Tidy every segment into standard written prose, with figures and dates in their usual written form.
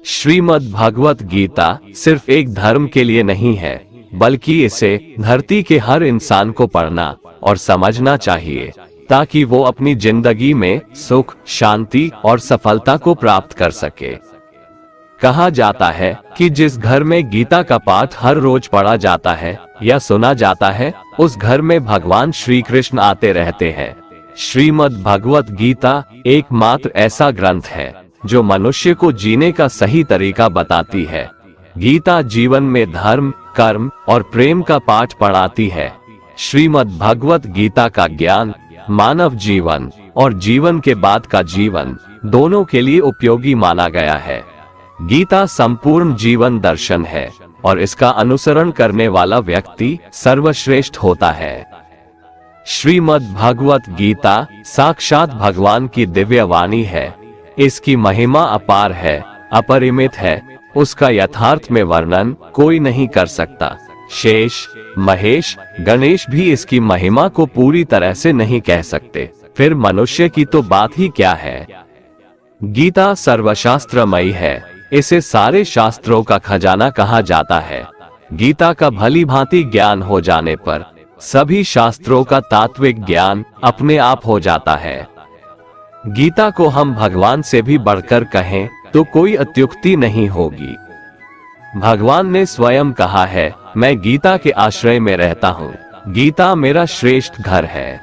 श्रीमद् भगवत गीता सिर्फ एक धर्म के लिए नहीं है, बल्कि इसे धरती के हर इंसान को पढ़ना और समझना चाहिए ताकि वो अपनी जिंदगी में सुख, शांति और सफलता को प्राप्त कर सके। कहा जाता है कि जिस घर में गीता का पाठ हर रोज पढ़ा जाता है या सुना जाता है, उस घर में भगवान श्री कृष्ण आते रहते हैं। श्रीमद् भगवत गीता एकमात्र ऐसा ग्रंथ है जो मनुष्य को जीने का सही तरीका बताती है। गीता जीवन में धर्म, कर्म और प्रेम का पाठ पढ़ाती है। श्रीमद् भगवत गीता का ज्ञान मानव जीवन और जीवन के बाद का जीवन दोनों के लिए उपयोगी माना गया है। गीता संपूर्ण जीवन दर्शन है और इसका अनुसरण करने वाला व्यक्ति सर्वश्रेष्ठ होता है। श्रीमद् भगवत गीता साक्षात भगवान की दिव्य वाणी है। इसकी महिमा अपार है, अपरिमित है। उसका यथार्थ में वर्णन कोई नहीं कर सकता। शेष, महेश, गणेश भी इसकी महिमा को पूरी तरह से नहीं कह सकते, फिर मनुष्य की तो बात ही क्या है। गीता सर्वशास्त्रमयी है। इसे सारे शास्त्रों का खजाना कहा जाता है। गीता का भली भांति ज्ञान हो जाने पर सभी शास्त्रों का तात्विक ज्ञान अपने आप हो जाता है। गीता को हम भगवान से भी बढ़कर कहें तो कोई अत्युक्ति नहीं होगी। भगवान ने स्वयं कहा है, मैं गीता के आश्रय में रहता हूँ। गीता मेरा श्रेष्ठ घर है।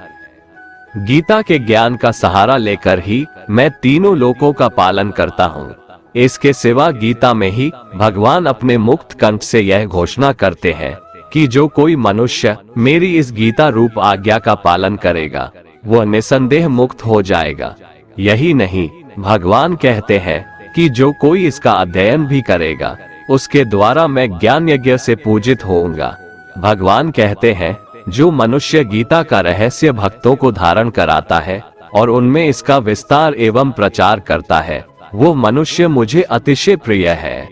गीता के ज्ञान का सहारा लेकर ही मैं तीनों लोकों का पालन करता हूँ। इसके सिवा गीता में ही भगवान अपने मुक्त कंठ से यह घोषणा करते हैं कि जो कोई मनुष्य मेरी इस गीता रूप आज्ञा का पालन करेगा, वो निसंदेह मुक्त हो जाएगा। यही नहीं, भगवान कहते हैं कि जो कोई इसका अध्ययन भी करेगा, उसके द्वारा मैं ज्ञान यज्ञ से पूजित होऊंगा। भगवान कहते हैं, जो मनुष्य गीता का रहस्य भक्तों को धारण कराता है और उनमें इसका विस्तार एवं प्रचार करता है, वो मनुष्य मुझे अतिशय प्रिय है।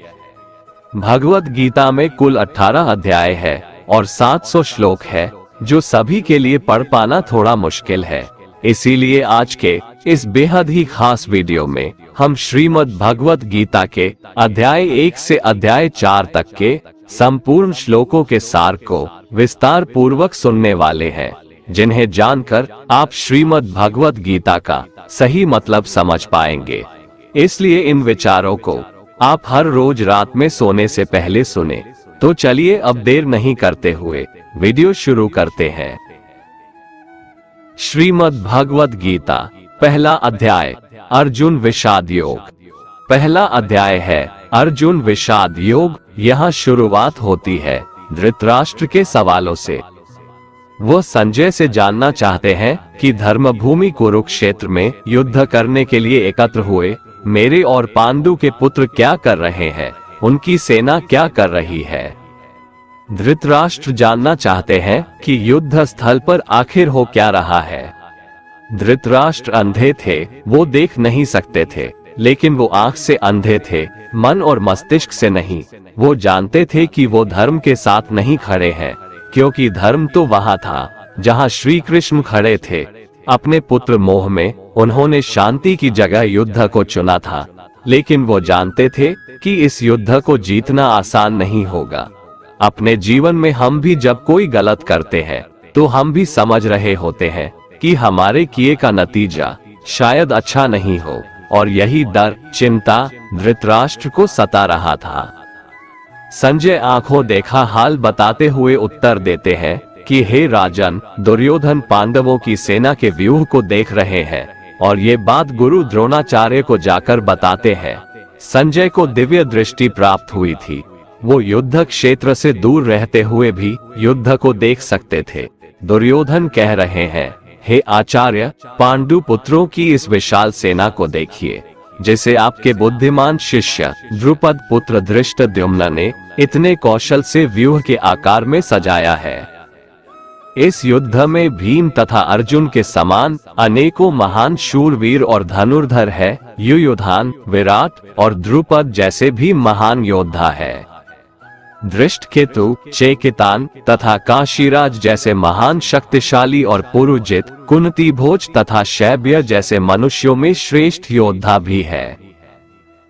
भगवत गीता में कुल 18 अध्याय है और 700 श्लोक है, जो सभी के लिए पढ़ पाना थोड़ा मुश्किल है। इसीलिए आज के इस बेहद ही खास वीडियो में हम श्रीमद् भगवत गीता के अध्याय 1 से अध्याय 4 तक के संपूर्ण श्लोकों के सार को विस्तार पूर्वक सुनने वाले हैं, जिन्हें जानकर आप श्रीमद् भगवत गीता का सही मतलब समझ पाएंगे। इसलिए इन विचारों को आप हर रोज रात में सोने से पहले सुने। तो चलिए अब देर नहीं करते हुए वीडियो शुरू करते हैं। श्रीमद् भगवत गीता पहला अध्याय, अर्जुन विषाद योग। पहला अध्याय है अर्जुन विषाद योग। यहाँ शुरुआत होती है धृतराष्ट्र के सवालों से। वो संजय से जानना चाहते हैं कि धर्मभूमि कुरुक्षेत्र में युद्ध करने के लिए एकत्र हुए मेरे और पांडु के पुत्र क्या कर रहे हैं, उनकी सेना क्या कर रही है। धृतराष्ट्र जानना चाहते हैं कि युद्ध स्थल पर आखिर हो क्या रहा है। धृतराष्ट्र अंधे थे, वो देख नहीं सकते थे, लेकिन वो आंख से अंधे थे, मन और मस्तिष्क से नहीं। वो जानते थे कि वो धर्म के साथ नहीं खड़े हैं, क्योंकि धर्म तो वहां था जहां श्री कृष्ण खड़े थे। अपने पुत्र मोह में उन्होंने शांति की जगह युद्ध को चुना था, लेकिन वो जानते थे कि इस युद्ध को जीतना आसान नहीं होगा। अपने जीवन में हम भी जब कोई गलत करते हैं तो हम भी समझ रहे होते हैं कि हमारे किए का नतीजा शायद अच्छा नहीं हो, और यही डर, चिंता धृतराष्ट्र को सता रहा था। संजय आंखों देखा हाल बताते हुए उत्तर देते हैं कि हे राजन, दुर्योधन पांडवों की सेना के व्यूह को देख रहे हैं और ये बात गुरु द्रोणाचार्य को जाकर बताते हैं। संजय को दिव्य दृष्टि प्राप्त हुई थी। वो युद्ध क्षेत्र से दूर रहते हुए भी युद्ध को देख सकते थे। दुर्योधन कह रहे हैं, हे आचार्य, पांडु पुत्रों की इस विशाल सेना को देखिए, जिसे आपके बुद्धिमान शिष्य द्रुपद पुत्र धृष्टद्युम्न ने इतने कौशल से व्यूह के आकार में सजाया है। इस युद्ध में भीम तथा अर्जुन के समान अनेकों महान शूरवीर और धनुर्धर है। युयुधान, विराट और द्रुपद जैसे भी महान योद्धा है। धृष्टकेतु, चेकितान तथा काशीराज जैसे महान शक्तिशाली और पुरुजित, कुंती भोज तथा शैब्य जैसे मनुष्यों में श्रेष्ठ योद्धा भी है।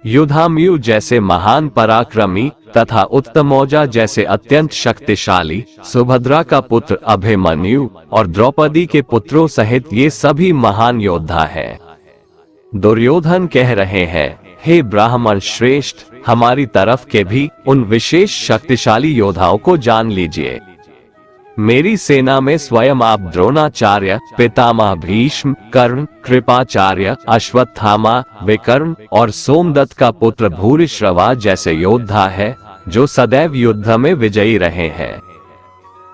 युधामयु जैसे महान पराक्रमी तथा उत्तमौजा जैसे अत्यंत शक्तिशाली, सुभद्रा का पुत्र अभिमन्यु और द्रौपदी के पुत्रों सहित ये सभी महान योद्धा हैं। दुर्योधन कह रहे हैं, हे ब्राह्मण श्रेष्ठ, हमारी तरफ के भी उन विशेष शक्तिशाली योद्धाओं को जान लीजिए। मेरी सेना में स्वयं आप द्रोणाचार्य, पितामह भीष्म, कर्ण, कृपाचार्य, अश्वत्थामा, विकर्ण और सोमदत्त का पुत्र भूरिश्रवा जैसे योद्धा है जो सदैव युद्ध में विजयी रहे हैं।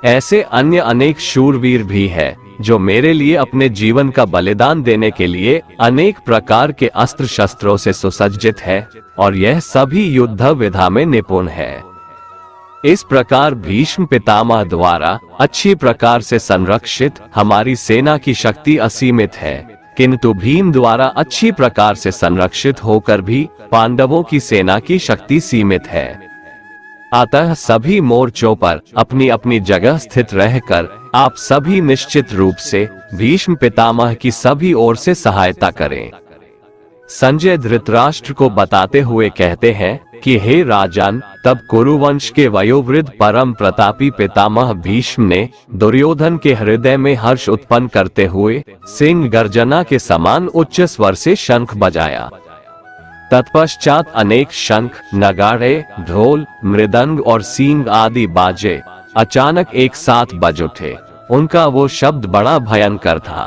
ऐसे अन्य अनेक शूरवीर भी है जो मेरे लिए अपने जीवन का बलिदान देने के लिए अनेक प्रकार के अस्त्र शस्त्रों से सुसज्जित है और यह सभी युद्ध विधा में निपुण है। इस प्रकार भीष्म पितामह द्वारा अच्छी प्रकार से संरक्षित हमारी सेना की शक्ति असीमित है, किंतु भीम द्वारा अच्छी प्रकार से संरक्षित होकर भी पांडवों की सेना की शक्ति सीमित है। अतः सभी मोर्चों पर अपनी अपनी जगह स्थित रहकर आप सभी निश्चित रूप से भीष्म पितामह की सभी ओर से सहायता करें। संजय धृतराष्ट्र को बताते हुए कहते हैं कि हे राजन, तब कुरुवंश के वयोवृद्ध परम प्रतापी पितामह भीष्म ने दुर्योधन के हृदय में हर्ष उत्पन्न करते हुए सिंह गर्जना के समान उच्च स्वर से शंख बजाया। तत्पश्चात अनेक शंख, नगाड़े, ढोल, मृदंग और सींग आदि बाजे अचानक एक साथ बज उठे। उनका वो शब्द बड़ा भयंकर था।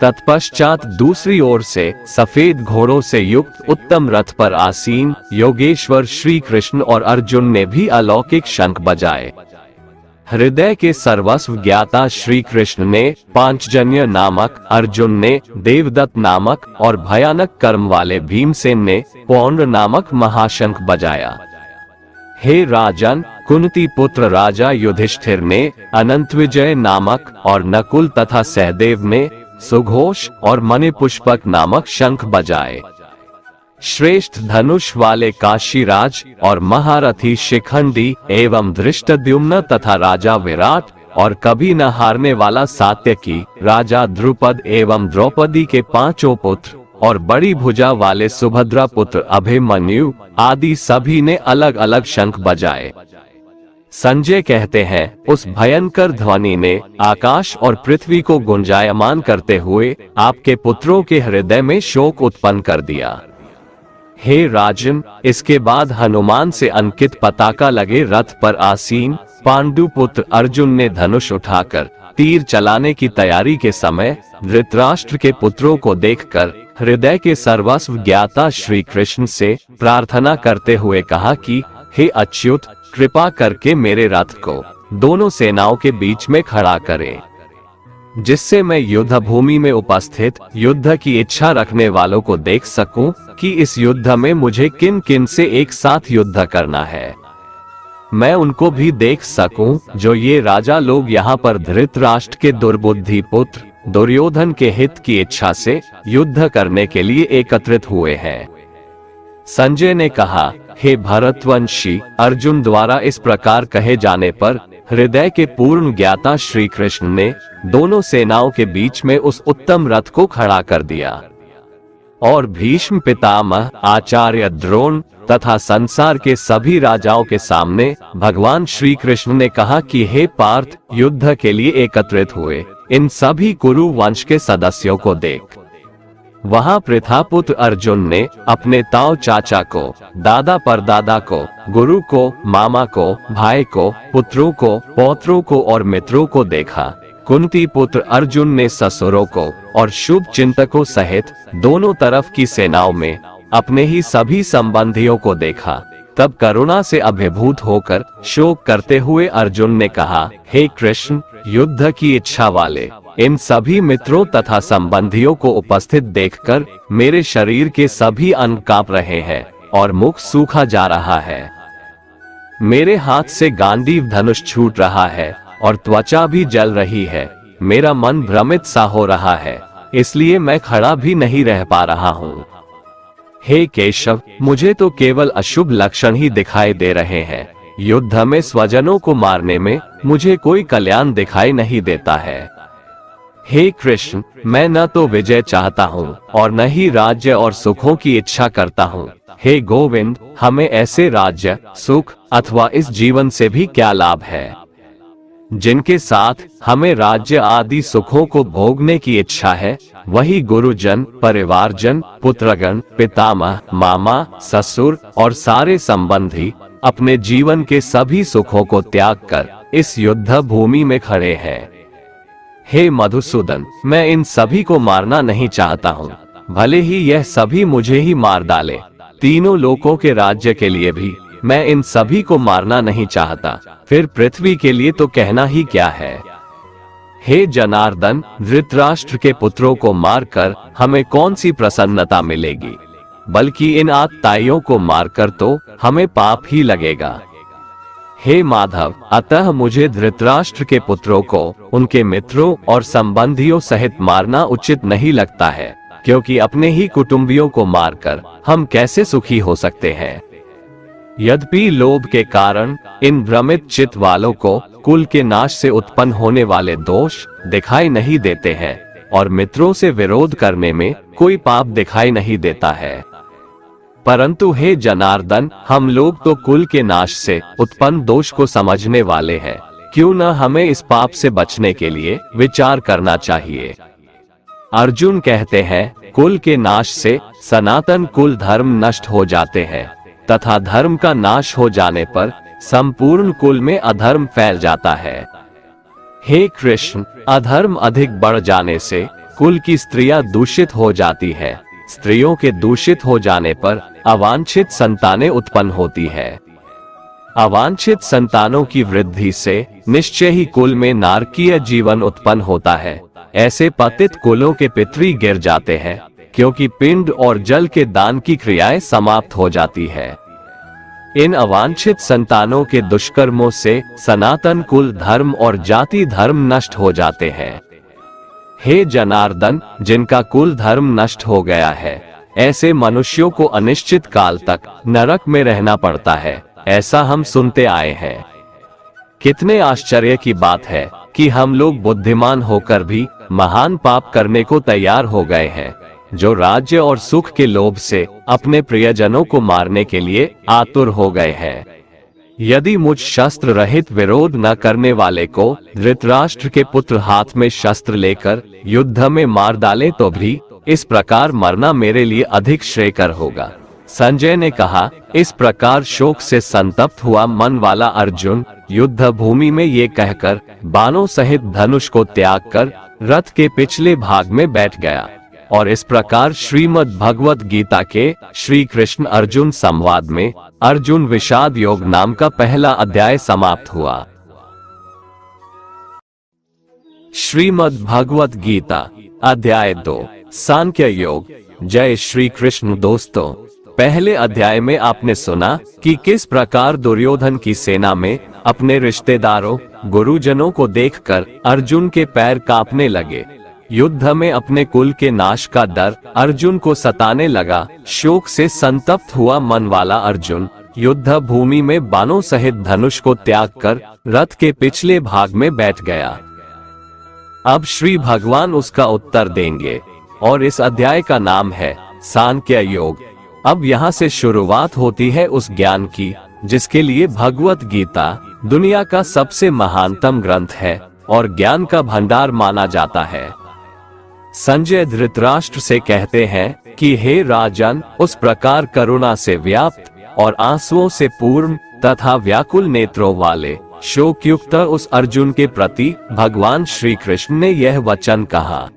तत्पश्चात दूसरी ओर से सफेद घोड़ों से युक्त उत्तम रथ पर आसीन योगेश्वर श्री कृष्ण और अर्जुन ने भी अलौकिक शंख बजाए। हृदय के सर्वस्व ज्ञाता श्री कृष्ण ने पांचजन्य नामक, अर्जुन ने देवदत्त नामक और भयानक कर्म वाले भीमसेन ने पौंड्र नामक महाशंख बजाया। हे राजन, कुंती पुत्र राजा युधिष्ठिर ने अनंतविजय नामक और नकुल तथा सहदेव ने सुघोष और मणिपुष्पक नामक शंख बजाए। श्रेष्ठ धनुष वाले काशीराज और महारथी शिखंडी एवं धृष्टद्युम्न तथा राजा विराट और कभी न हारने वाला सात्यकी, राजा द्रुपद एवं द्रौपदी के पांचों पुत्र और बड़ी भुजा वाले सुभद्रा पुत्र अभिमन्यु आदि सभी ने अलग अलग शंख बजाए। संजय कहते हैं, उस भयंकर ध्वनि ने आकाश और पृथ्वी को गुंजायमान करते हुए आपके पुत्रों के हृदय में शोक उत्पन्न कर दिया। हे राजन, इसके बाद हनुमान से अंकित पताका लगे रथ पर आसीन पांडु पुत्र अर्जुन ने धनुष उठाकर तीर चलाने की तैयारी के समय धृतराष्ट्र के पुत्रों को देखकर हृदय के सर्वस्व ज्ञाता श्री कृष्ण से प्रार्थना करते हुए कहा कि हे अच्युत, कृपा करके मेरे रथ को दोनों सेनाओं के बीच में खड़ा करें, जिससे मैं युद्ध भूमि में उपस्थित युद्ध की इच्छा रखने वालों को देख सकूं कि इस युद्ध में मुझे किन किन से एक साथ युद्ध करना है। मैं उनको भी देख सकूं जो ये राजा लोग यहाँ पर धृतराष्ट्र के दुर्बुद्धि पुत्र दुर्योधन के हित की इच्छा से युद्ध करने के लिए एकत्रित हुए हैं। संजय ने कहा, हे भरतवंशी, अर्जुन द्वारा इस प्रकार कहे जाने पर हृदय के पूर्ण ज्ञाता श्री कृष्ण ने दोनों सेनाओं के बीच में उस उत्तम रथ को खड़ा कर दिया और भीष्म पितामह, आचार्य द्रोण तथा संसार के सभी राजाओं के सामने भगवान श्री कृष्ण ने कहा कि हे पार्थ, युद्ध के लिए एकत्रित हुए इन सभी कुरु वंश के सदस्यों को देख। वहां प्रथापुत्र अर्जुन ने अपने ताऊ चाचा को, दादा परदादा को, गुरु को, मामा को, भाई को, पुत्रों को, पौत्रों को और मित्रों को देखा। कुंती पुत्र अर्जुन ने ससुरों को और शुभ चिंतकों सहित दोनों तरफ की सेनाओं में अपने ही सभी संबंधियों को देखा। तब करुणा से अभिभूत होकर शोक करते हुए अर्जुन ने कहा, हे कृष्ण, युद्ध की इच्छा वाले इन सभी मित्रों तथा संबंधियों को उपस्थित देखकर मेरे शरीर के सभी अंग कांप रहे हैं और मुख सूखा जा रहा है। मेरे हाथ से गांडीव धनुष छूट रहा है और त्वचा भी जल रही है। मेरा मन भ्रमित सा हो रहा है, इसलिए मैं खड़ा भी नहीं रह पा रहा हूँ। हे केशव, मुझे तो केवल अशुभ लक्षण ही दिखाई दे रहे हैं। युद्ध में स्वजनों को मारने में मुझे कोई कल्याण दिखाई नहीं देता है। हे कृष्ण, मैं न तो विजय चाहता हूँ और न ही राज्य और सुखों की इच्छा करता हूँ। हे गोविंद, हमें ऐसे राज्य, सुख अथवा इस जीवन से भी क्या लाभ है जिनके साथ हमें राज्य आदि सुखों को भोगने की इच्छा है। वही गुरुजन, परिवारजन, पुत्रगण, पितामह, मामा, ससुर और सारे संबंधी अपने जीवन के सभी सुखों को त्याग कर इस युद्ध भूमि में खड़े हैं। हे मधुसूदन, मैं इन सभी को मारना नहीं चाहता हूँ, भले ही यह सभी मुझे ही मार डाले। तीनों लोकों के राज्य के लिए भी मैं इन सभी को मारना नहीं चाहता, फिर पृथ्वी के लिए तो कहना ही क्या है। हे जनार्दन, धृतराष्ट्र के पुत्रों को मारकर हमें कौन सी प्रसन्नता मिलेगी, बल्कि इन आतताइयों को मारकर तो हमें पाप ही लगेगा। हे माधव, अतः मुझे धृतराष्ट्र के पुत्रों को उनके मित्रों और संबंधियों सहित मारना उचित नहीं लगता है, क्योंकि अपने ही कुटुंबियों को मारकर हम कैसे सुखी हो सकते हैं। यद्यपि लोभ के कारण इन भ्रमित चित्त वालों को कुल के नाश से उत्पन्न होने वाले दोष दिखाई नहीं देते हैं और मित्रों से विरोध करने में कोई पाप दिखाई नहीं देता है, परंतु हे जनार्दन, हम लोग तो कुल के नाश से उत्पन्न दोष को समझने वाले हैं। क्यों न हमें इस पाप से बचने के लिए विचार करना चाहिए। अर्जुन कहते हैं, कुल के नाश से सनातन कुल धर्म नष्ट हो जाते हैं तथा धर्म का नाश हो जाने पर संपूर्ण कुल में अधर्म फैल जाता है। हे कृष्ण, अधर्म अधिक बढ़ जाने से कुल की स्त्रियां दूषित हो जाती है। स्त्रियों के दूषित हो जाने पर अवांछित संतानें उत्पन्न होती है। अवांछित संतानों की वृद्धि से निश्चय ही कुल में नारकीय जीवन उत्पन्न होता है। ऐसे पतित कुलों के पितृ गिर जाते हैं, क्योंकि पिंड और जल के दान की क्रियाएं समाप्त हो जाती है। इन अवांछित संतानों के दुष्कर्मों से सनातन कुल धर्म और जाति धर्म नष्ट हो जाते हैं। हे जनार्दन, जिनका कुल धर्म नष्ट हो गया है, ऐसे मनुष्यों को अनिश्चित काल तक नरक में रहना पड़ता है, ऐसा हम सुनते आए हैं। कितने आश्चर्य की बात है कि हम लोग बुद्धिमान होकर भी महान पाप करने को तैयार हो गए हैं, जो राज्य और सुख के लोभ से अपने प्रियजनों को मारने के लिए आतुर हो गए हैं। यदि मुझ शस्त्र रहित विरोध न करने वाले को धृतराष्ट्र के पुत्र हाथ में शस्त्र लेकर युद्ध में मार डाले तो भी इस प्रकार मरना मेरे लिए अधिक श्रेयकर होगा। संजय ने कहा, इस प्रकार शोक से संतप्त हुआ मन वाला अर्जुन युद्ध भूमि में ये कहकर बाणों सहित धनुष को त्याग कर रथ के पिछले भाग में बैठ गया। और इस प्रकार श्रीमद् भगवत गीता के श्री कृष्ण अर्जुन संवाद में अर्जुन विषाद योग नाम का पहला अध्याय समाप्त हुआ। श्रीमद् भगवत गीता अध्याय 2 सांख्य योग। जय श्री कृष्ण। दोस्तों, पहले अध्याय में आपने सुना कि किस प्रकार दुर्योधन की सेना में अपने रिश्तेदारों, गुरुजनों को देखकर अर्जुन के पैर कांपने लगे। युद्ध में अपने कुल के नाश का डर अर्जुन को सताने लगा। शोक से संतप्त हुआ मन वाला अर्जुन युद्ध भूमि में बाणों सहित धनुष को त्याग कर रथ के पिछले भाग में बैठ गया। अब श्री भगवान उसका उत्तर देंगे और इस अध्याय का नाम है सांख्य योग। अब यहाँ से शुरुआत होती है उस ज्ञान की जिसके लिए भगवत गीता दुनिया का सबसे महानतम ग्रंथ है और ज्ञान का भंडार माना जाता है। संजय धृतराष्ट्र से कहते हैं कि हे राजन, उस प्रकार करुणा से व्याप्त और आंसुओं से पूर्ण तथा व्याकुल नेत्रों वाले शोकयुक्त उस अर्जुन के प्रति भगवान श्री कृष्ण ने यह वचन कहा।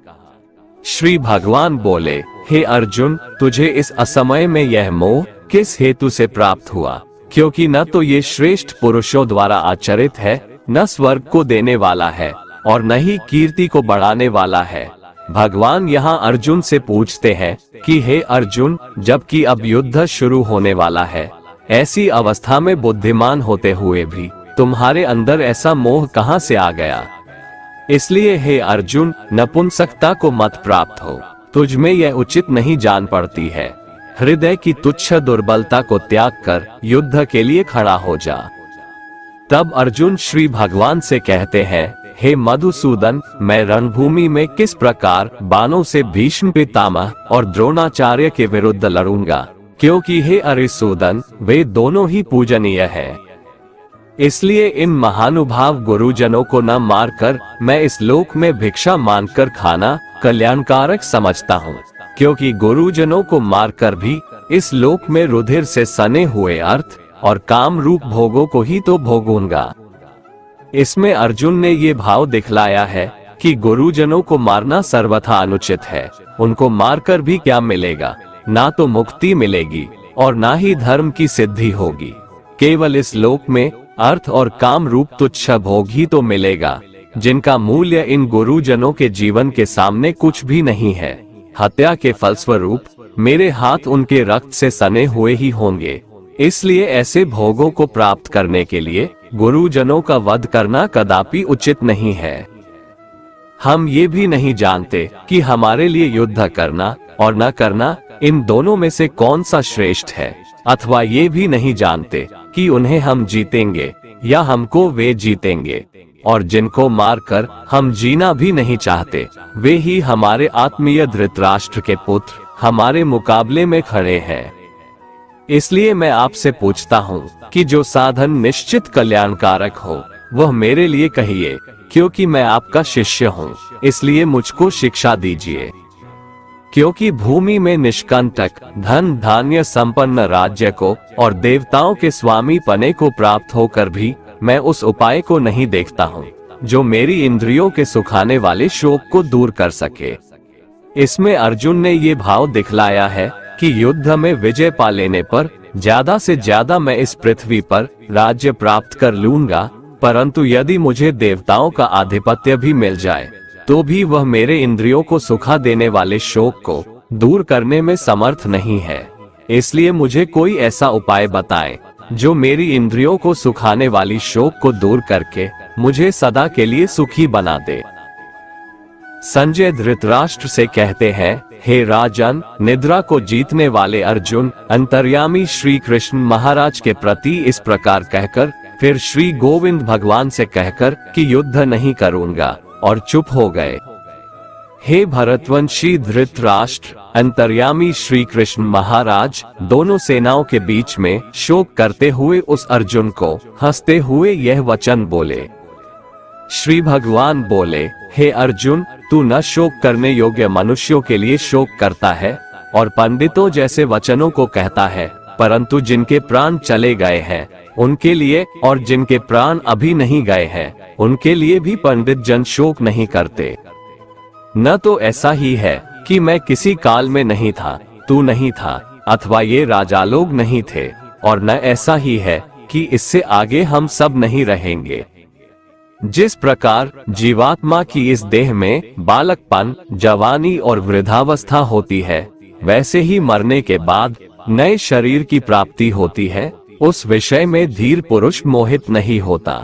श्री भगवान बोले, हे अर्जुन, तुझे इस असमय में यह मोह किस हेतु से प्राप्त हुआ? क्योंकि न तो ये श्रेष्ठ पुरुषों द्वारा आचरित है, न स्वर्ग को देने वाला है और न ही कीर्ति को बढ़ाने वाला है। भगवान यहाँ अर्जुन से पूछते हैं कि हे अर्जुन, जबकि अब युद्ध शुरू होने वाला है, ऐसी अवस्था में बुद्धिमान होते हुए भी तुम्हारे अंदर ऐसा मोह कहाँ से आ गया? इसलिए हे अर्जुन, नपुंसकता को मत प्राप्त हो, तुझ में यह उचित नहीं जान पड़ती है। हृदय की तुच्छ दुर्बलता को त्याग कर युद्ध के लिए खड़ा हो जा। तब अर्जुन श्री भगवान से कहते हैं, हे मधुसूदन, मैं रणभूमि में किस प्रकार बाणों से भीष्म पितामह और द्रोणाचार्य के विरुद्ध लड़ूंगा, क्योंकि हे अरिसूदन, वे दोनों ही पूजनीय हैं। इसलिए इन महानुभाव गुरुजनों को न मारकर मैं इस लोक में भिक्षा मांगकर खाना कल्याणकारक समझता हूँ, क्योंकि गुरुजनों को मारकर भी इस लोक में रुधिर से सने हुए अर्थ और काम रूप भोगों को ही तो भोगूंगा। इसमें अर्जुन ने ये भाव दिखलाया है कि गुरुजनों को मारना सर्वथा अनुचित है। उनको मारकर भी क्या मिलेगा, ना तो मुक्ति मिलेगी और ना ही धर्म की सिद्धि होगी। केवल इस लोक में अर्थ और काम रूप तुच्छ भोग ही तो मिलेगा, जिनका मूल्य इन गुरुजनों के जीवन के सामने कुछ भी नहीं है। हत्या के फलस्वरूप मेरे हाथ उनके रक्त से सने हुए ही होंगे। इसलिए ऐसे भोगों को प्राप्त करने के लिए गुरुजनों का वध करना कदापि उचित नहीं है। हम ये भी नहीं जानते कि हमारे लिए युद्ध करना और न करना इन दोनों में से कौन सा श्रेष्ठ है, अथवा ये भी नहीं जानते कि उन्हें हम जीतेंगे या हमको वे जीतेंगे। और जिनको मारकर हम जीना भी नहीं चाहते, वे ही हमारे आत्मीय धृतराष्ट्र के पुत्र हमारे मुकाबले में खड़े हैं। इसलिए मैं आपसे पूछता हूँ कि जो साधन निश्चित कल्याणकारक हो वह मेरे लिए कहिए, क्योंकि मैं आपका शिष्य हूँ। इसलिए मुझको शिक्षा दीजिए, क्योंकि भूमि में निष्कंटक धन धान्य संपन्न राज्य को और देवताओं के स्वामी पने को प्राप्त होकर भी मैं उस उपाय को नहीं देखता हूँ जो मेरी इंद्रियों के सुखाने वाले शोक को दूर कर सके। इसमें अर्जुन ने ये भाव दिखलाया है कि युद्ध में विजय पा लेने पर ज्यादा से ज्यादा मैं इस पृथ्वी पर राज्य प्राप्त कर लूंगा, परंतु यदि मुझे देवताओं का आधिपत्य भी मिल जाए तो भी वह मेरे इंद्रियों को सुखा देने वाले शोक को दूर करने में समर्थ नहीं है। इसलिए मुझे कोई ऐसा उपाय बताएं जो मेरी इंद्रियों को सुखाने वाली शोक को दूर करके मुझे सदा के लिए सुखी बना दे। संजय धृतराष्ट्र से कहते हैं, हे राजन, निद्रा को जीतने वाले अर्जुन अंतर्यामी श्री कृष्ण महाराज के प्रति इस प्रकार कहकर फिर श्री गोविंद भगवान से कहकर कि युद्ध नहीं करूंगा और चुप हो गए। हे भरतवंशी धृतराष्ट्र, अंतर्यामी श्री कृष्ण महाराज दोनों सेनाओं के बीच में शोक करते हुए उस अर्जुन को हंसते हुए यह वचन बोले। श्री भगवान बोले, हे अर्जुन, तू न शोक करने योग्य मनुष्यों के लिए शोक करता है और पंडितों जैसे वचनों को कहता है, परंतु जिनके प्राण चले गए हैं उनके लिए और जिनके प्राण अभी नहीं गए हैं उनके लिए भी पंडित जन शोक नहीं करते। न तो ऐसा ही है कि मैं किसी काल में नहीं था, तू नहीं था, अथवा ये राजा लोग नहीं थे, और न ऐसा ही है कि इससे आगे हम सब नहीं रहेंगे। जिस प्रकार जीवात्मा की इस देह में बालकपन, जवानी और वृद्धावस्था होती है, वैसे ही मरने के बाद नए शरीर की प्राप्ति होती है। उस विषय में धीर पुरुष मोहित नहीं होता।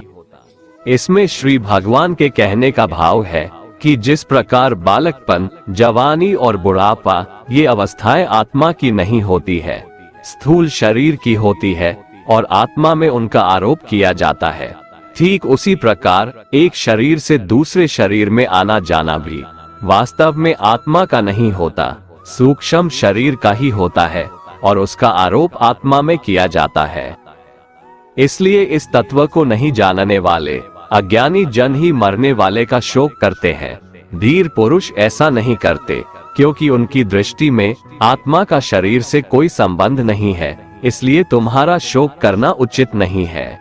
इसमें श्री भगवान के कहने का भाव है कि जिस प्रकार बालकपन, जवानी और बुढ़ापा ये अवस्थाएं आत्मा की नहीं होती है, स्थूल शरीर की होती है और आत्मा में उनका आरोप किया जाता है, ठीक उसी प्रकार एक शरीर से दूसरे शरीर में आना जाना भी वास्तव में आत्मा का नहीं होता, सूक्ष्म शरीर का ही होता है और उसका आरोप आत्मा में किया जाता है। इसलिए इस तत्व को नहीं जानने वाले अज्ञानी जन ही मरने वाले का शोक करते हैं। धीर पुरुष ऐसा नहीं करते, क्योंकि उनकी दृष्टि में आत्मा का शरीर से कोई संबंध नहीं है, इसलिए तुम्हारा शोक करना उचित नहीं है।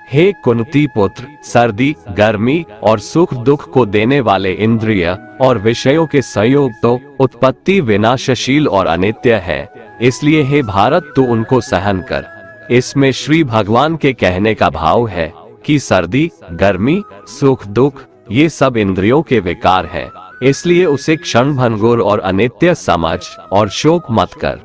हे कुंती पुत्र, सर्दी, गर्मी और सुख दुख को देने वाले इंद्रिय और विषयों के संयोग तो उत्पत्ति विनाशशील और अनित्य है, इसलिए हे भारत तू उनको सहन कर। इसमें श्री भगवान के कहने का भाव है कि सर्दी, गर्मी, सुख दुख ये सब इंद्रियों के विकार है, इसलिए उसे क्षण भंगुर और अनित्य समझ और शोक मत कर।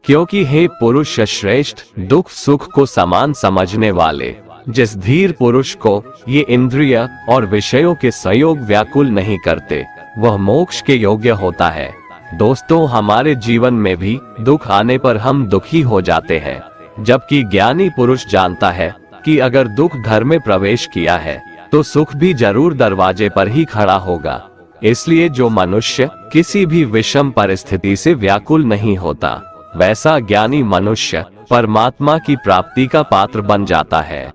क्योंकि हे पुरुष श्रेष्ठ, दुख सुख को समान समझने वाले जिस धीर पुरुष को ये इंद्रिय और विषयों के संयोग व्याकुल नहीं करते, वह मोक्ष के योग्य होता है। दोस्तों, हमारे जीवन में भी दुख आने पर हम दुखी हो जाते हैं, जबकि ज्ञानी पुरुष जानता है कि अगर दुख घर में प्रवेश किया है तो सुख भी जरूर दरवाजे पर ही खड़ा होगा। इसलिए जो मनुष्य किसी भी विषम परिस्थिति से व्याकुल नहीं होता, वैसा ज्ञानी मनुष्य परमात्मा की प्राप्ति का पात्र बन जाता है।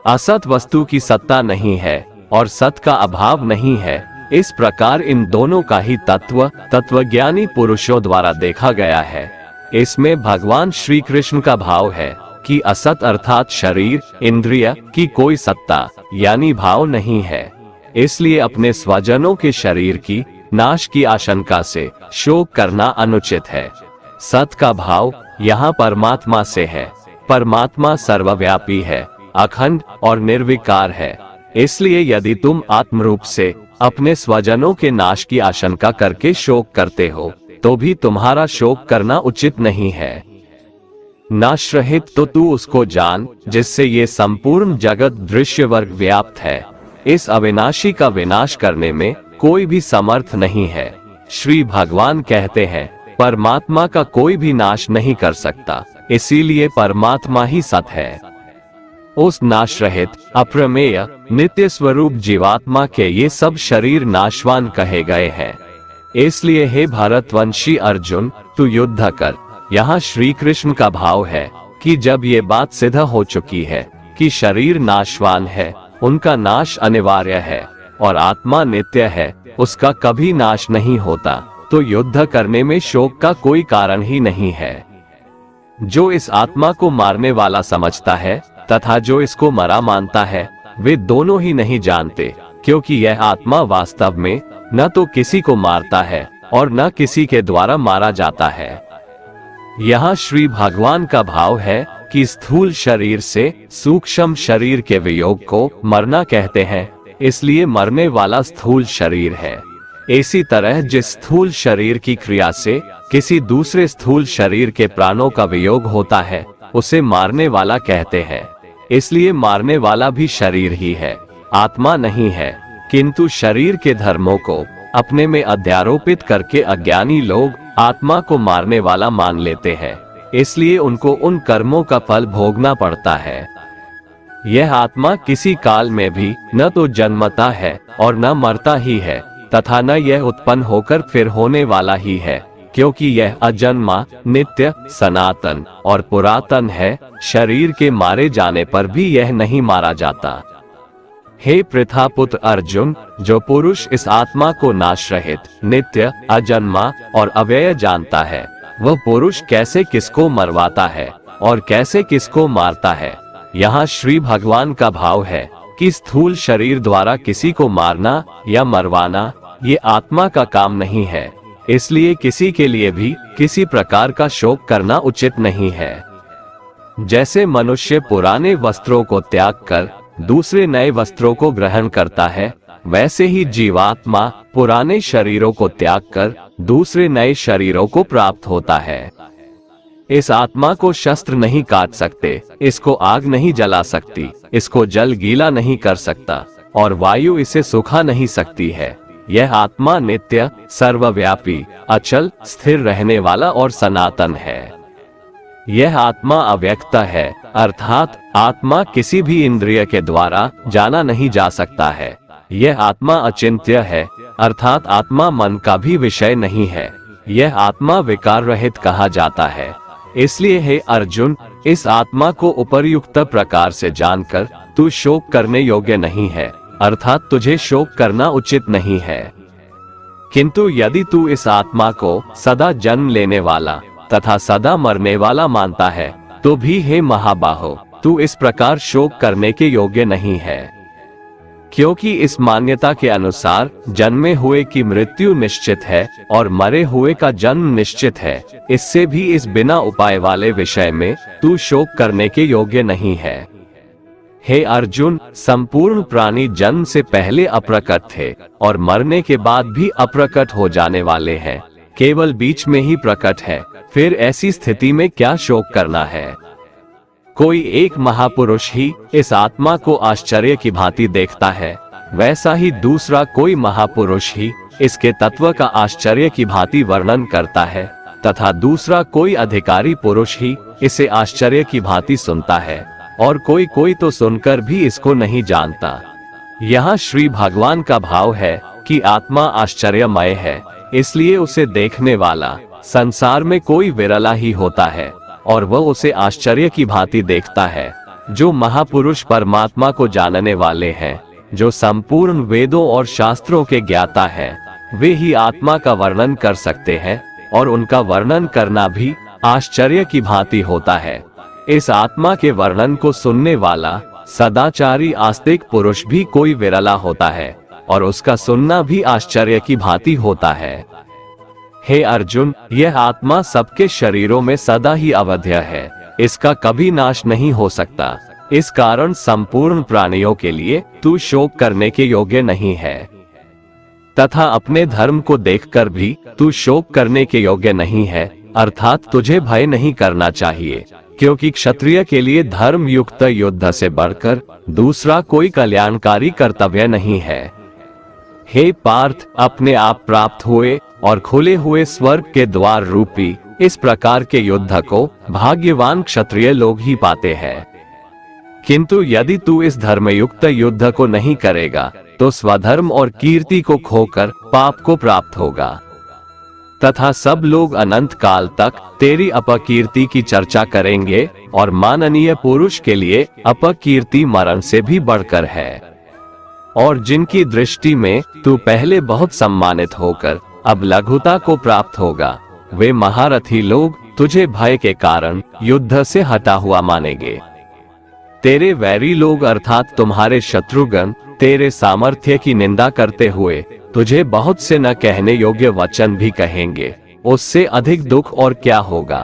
असत वस्तु की सत्ता नहीं है और सत का अभाव नहीं है। इस प्रकार इन दोनों का ही तत्वज्ञानी पुरुषों द्वारा देखा गया है। इसमें भगवान श्री कृष्ण का भाव है कि असत अर्थात शरीर, इंद्रिय की कोई सत्ता यानी भाव नहीं है। इसलिए अपने स्वजनों के शरीर की नाश की आशंका से शोक करना अनुचित है। सत का भाव यहाँ परमात्मा से है। परमात्मा सर्वव्यापी है, अखंड और निर्विकार है। इसलिए यदि तुम आत्मरूप से अपने स्वजनों के नाश की आशंका करके शोक करते हो, तो भी तुम्हारा शोक करना उचित नहीं है। नाश रहित तो तू उसको जान जिससे ये संपूर्ण जगत दृश्य वर्ग व्याप्त है। इस अविनाशी का विनाश करने में कोई भी समर्थ नहीं है। श्री भगवान कहते हैं, परमात्मा का कोई भी नाश नहीं कर सकता, इसीलिए परमात्मा ही सत है। उस नाश रहित अप्रमेय नित्य स्वरूप जीवात्मा के ये सब शरीर नाशवान कहे गए हैं। इसलिए हे भारतवंशी अर्जुन, तू युद्ध कर। यहाँ श्री कृष्ण का भाव है कि जब ये बात सिद्ध हो चुकी है कि शरीर नाशवान है, उनका नाश अनिवार्य है और आत्मा नित्य है, उसका कभी नाश नहीं होता, तो युद्ध करने में शोक का कोई कारण ही नहीं है। जो इस आत्मा को मारने वाला समझता है तथा जो इसको मरा मानता है, वे दोनों ही नहीं जानते, क्योंकि यह आत्मा वास्तव में न तो किसी को मारता है और न किसी के द्वारा मारा जाता है। यहाँ श्री भगवान का भाव है कि स्थूल शरीर से सूक्ष्म शरीर के वियोग को मरना कहते हैं, इसलिए मरने वाला स्थूल शरीर है। इसी तरह जिस स्थूल शरीर की क्रिया से किसी दूसरे स्थूल शरीर के प्राणों का वियोग होता है, उसे मारने वाला कहते हैं। इसलिए मारने वाला भी शरीर ही है, आत्मा नहीं है। किंतु शरीर के धर्मों को अपने में अध्यारोपित करके अज्ञानी लोग आत्मा को मारने वाला मान लेते हैं, इसलिए उनको उन कर्मों का फल भोगना पड़ता है। यह आत्मा किसी काल में भी न तो जन्मता है और न मरता ही है, तथा न यह उत्पन्न होकर फिर होने वाला ही है, क्योंकि यह अजन्मा, नित्य, सनातन और पुरातन है। शरीर के मारे जाने पर भी यह नहीं मारा जाता। हे पृथापुत्र अर्जुन, जो पुरुष इस आत्मा को नाश रहित, नित्य, अजन्मा और अव्यय जानता है, वह पुरुष कैसे किसको मरवाता है और कैसे किसको मारता है। यहाँ श्री भगवान का भाव है कि स्थूल शरीर द्वारा किसी को मारना या मरवाना ये आत्मा का काम नहीं है, इसलिए किसी के लिए भी किसी प्रकार का शोक करना उचित नहीं है। जैसे मनुष्य पुराने वस्त्रों को त्याग कर दूसरे नए वस्त्रों को ग्रहण करता है, वैसे ही जीवात्मा पुराने शरीरों को त्याग कर दूसरे नए शरीरों को प्राप्त होता है। इस आत्मा को शस्त्र नहीं काट सकते, इसको आग नहीं जला सकती, इसको जल गीला नहीं कर सकता और वायु इसे सुखा नहीं सकती है। यह आत्मा नित्य, सर्वव्यापी, अचल, स्थिर रहने वाला और सनातन है। यह आत्मा अव्यक्त है, अर्थात आत्मा किसी भी इंद्रिय के द्वारा जाना नहीं जा सकता है। यह आत्मा अचिंत्य है, अर्थात आत्मा मन का भी विषय नहीं है। यह आत्मा विकार रहित कहा जाता है। इसलिए हे अर्जुन, इस आत्मा को उपर्युक्त प्रकार से जानकर तू शोक करने योग्य नहीं है, अर्थात तुझे शोक करना उचित नहीं है। किंतु यदि तू इस आत्मा को सदा जन्म लेने वाला तथा सदा मरने वाला मानता है, तो भी हे महाबाहो, तू इस प्रकार शोक करने के योग्य नहीं है। क्योंकि इस मान्यता के अनुसार जन्मे हुए की मृत्यु निश्चित है और मरे हुए का जन्म निश्चित है, इससे भी इस बिना उपाय वाले विषय में तू शोक करने के योग्य नहीं है। हे अर्जुन, संपूर्ण प्राणी जन्म से पहले अप्रकट थे और मरने के बाद भी अप्रकट हो जाने वाले हैं, केवल बीच में ही प्रकट है। फिर ऐसी स्थिति में क्या शोक करना है? कोई एक महापुरुष ही इस आत्मा को आश्चर्य की भांति देखता है, वैसा ही दूसरा कोई महापुरुष ही इसके तत्व का आश्चर्य की भांति वर्णन करता है, तथा दूसरा कोई अधिकारी पुरुष ही इसे आश्चर्य की भांति सुनता है, और कोई कोई तो सुनकर भी इसको नहीं जानता। यहाँ श्री भगवान का भाव है कि आत्मा आश्चर्यमय है, इसलिए उसे देखने वाला संसार में कोई विरला ही होता है और वह उसे आश्चर्य की भांति देखता है। जो महापुरुष परमात्मा को जानने वाले हैं, जो संपूर्ण वेदों और शास्त्रों के ज्ञाता हैं, वे ही आत्मा का वर्णन कर सकते हैं और उनका वर्णन करना भी आश्चर्य की भांति होता है। इस आत्मा के वर्णन को सुनने वाला सदाचारी आस्तिक पुरुष भी कोई विरला होता है और उसका सुनना भी आश्चर्य की भांति होता है। हे अर्जुन, यह आत्मा सबके शरीरों में सदा ही अवध्य है, इसका कभी नाश नहीं हो सकता। इस कारण संपूर्ण प्राणियों के लिए तू शोक करने के योग्य नहीं है, तथा अपने धर्म को देखकर भी तू शोक करने के योग्य नहीं है, अर्थात तुझे भय नहीं करना चाहिए, क्योंकि क्षत्रिय के लिए धर्म युक्त युद्ध से बढ़कर दूसरा कोई कल्याणकारी कर्तव्य नहीं है। हे पार्थ, अपने आप प्राप्त हुए और खुले हुए स्वर्ग के द्वार रूपी इस प्रकार के युद्ध को भाग्यवान क्षत्रिय लोग ही पाते हैं। किंतु यदि तू इस धर्मयुक्त युद्ध को नहीं करेगा तो स्वधर्म और कीर्ति को खोकर पाप को प्राप्त होगा, तथा सब लोग अनंत काल तक तेरी अपकीर्ति की चर्चा करेंगे और माननीय पुरुष के लिए अपकीर्ति मरण से भी बढ़कर है। और जिनकी दृष्टि में तू पहले बहुत सम्मानित होकर अब लघुता को प्राप्त होगा, वे महारथी लोग तुझे भय के कारण युद्ध से हटा हुआ मानेंगे। तेरे वैरी लोग अर्थात तुम्हारे शत्रुगण तेरे सामर्थ्य की निंदा करते हुए तुझे बहुत से न कहने योग्य वचन भी कहेंगे, उससे अधिक दुख और क्या होगा।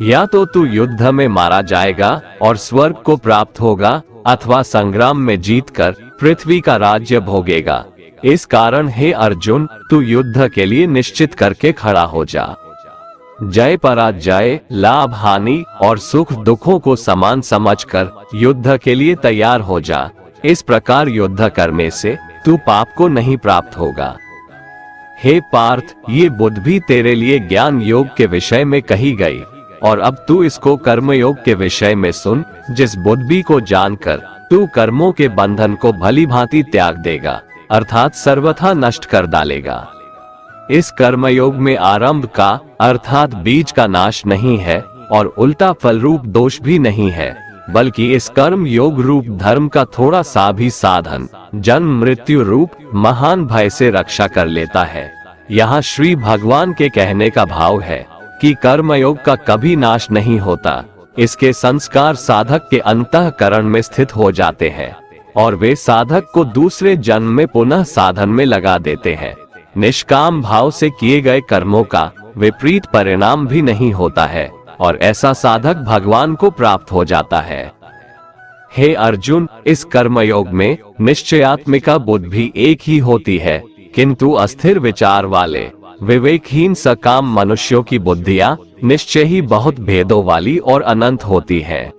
या तो तू युद्ध में मारा जाएगा और स्वर्ग को प्राप्त होगा, अथवा संग्राम में जीतकर पृथ्वी का राज्य भोगेगा। इस कारण हे अर्जुन, तू युद्ध के लिए निश्चित करके खड़ा हो जा। जय पराजय, लाभ हानि और सुख दुखों को समान समझकर युद्ध के लिए तैयार हो जा। इस प्रकार युद्ध करने से तू पाप को नहीं प्राप्त होगा। हे पार्थ, ये बुद्ध भी तेरे लिए ज्ञान योग के विषय में कही गई, और अब तू इसको कर्म योग के विषय में सुन। जिस बुद्धि को जानकर तू कर्मों के बंधन को भली भांति त्याग देगा, अर्थात सर्वथा नष्ट कर डालेगा। इस कर्मयोग में आरंभ का अर्थात बीज का नाश नहीं है और उल्टा फल रूप दोष भी नहीं है, बल्कि इस कर्म योग रूप धर्म का थोड़ा सा भी साधन जन्म मृत्यु रूप महान भय से रक्षा कर लेता है। यहाँ श्री भगवान के कहने का भाव है कि कर्मयोग का कभी नाश नहीं होता। इसके संस्कार साधक के अंतःकरण में स्थित हो जाते हैं और वे साधक को दूसरे जन्म में पुनः साधन में लगा देते हैं। निष्काम भाव से किए गए कर्मों का विपरीत परिणाम भी नहीं होता है और ऐसा साधक भगवान को प्राप्त हो जाता है। हे अर्जुन, इस कर्मयोग में निश्चयात्मिका बुद्धि भी एक ही होती है, किंतु अस्थिर विचार वाले विवेकहीन सकाम मनुष्यों की बुद्धियां निश्चय ही बहुत भेदों वाली और अनंत होती है।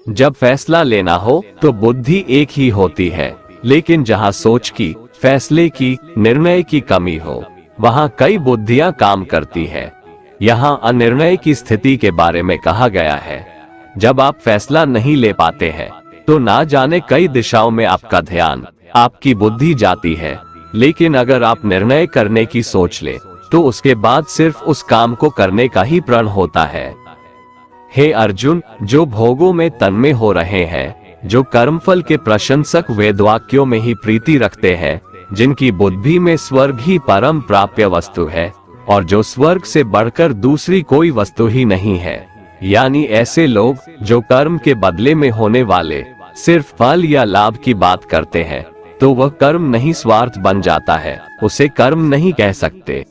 जब फैसला लेना हो तो बुद्धि एक ही होती है, लेकिन जहाँ सोच की, फैसले की, निर्णय की कमी हो, वहाँ कई बुद्धियां काम करती है। यहाँ अनिर्णय की स्थिति के बारे में कहा गया है। जब आप फैसला नहीं ले पाते हैं तो ना जाने कई दिशाओं में आपका ध्यान, आपकी बुद्धि जाती है, लेकिन अगर आप निर्णय करने की सोच ले तो उसके बाद सिर्फ उस काम को करने का ही प्रण होता है। हे अर्जुन, जो भोगों में तन्मय हो रहे हैं, जो कर्मफल के प्रशंसक वेदवाक्यों में ही प्रीति रखते हैं, जिनकी बुद्धि में स्वर्ग ही परम प्राप्य वस्तु है और जो स्वर्ग से बढ़कर दूसरी कोई वस्तु ही नहीं है, यानी ऐसे लोग जो कर्म के बदले में होने वाले सिर्फ फल या लाभ की बात करते हैं, तो वह कर्म नहीं स्वार्थ बन जाता है, उसे कर्म नहीं कह सकते।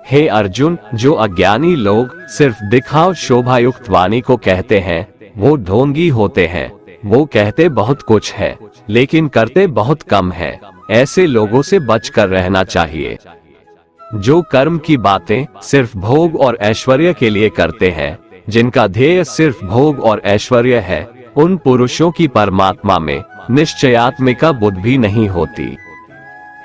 हे अर्जुन, जो अज्ञानी लोग सिर्फ दिखाव शोभायुक्त वाणी को कहते हैं, वो ढोंगी होते हैं। वो कहते बहुत कुछ है लेकिन करते बहुत कम है। ऐसे लोगों से बचकर रहना चाहिए। जो कर्म की बातें सिर्फ भोग और ऐश्वर्य के लिए करते हैं, जिनका ध्येय सिर्फ भोग और ऐश्वर्य है, उन पुरुषों की परमात्मा में निश्चयात्मिका बुद्धि भी नहीं होती।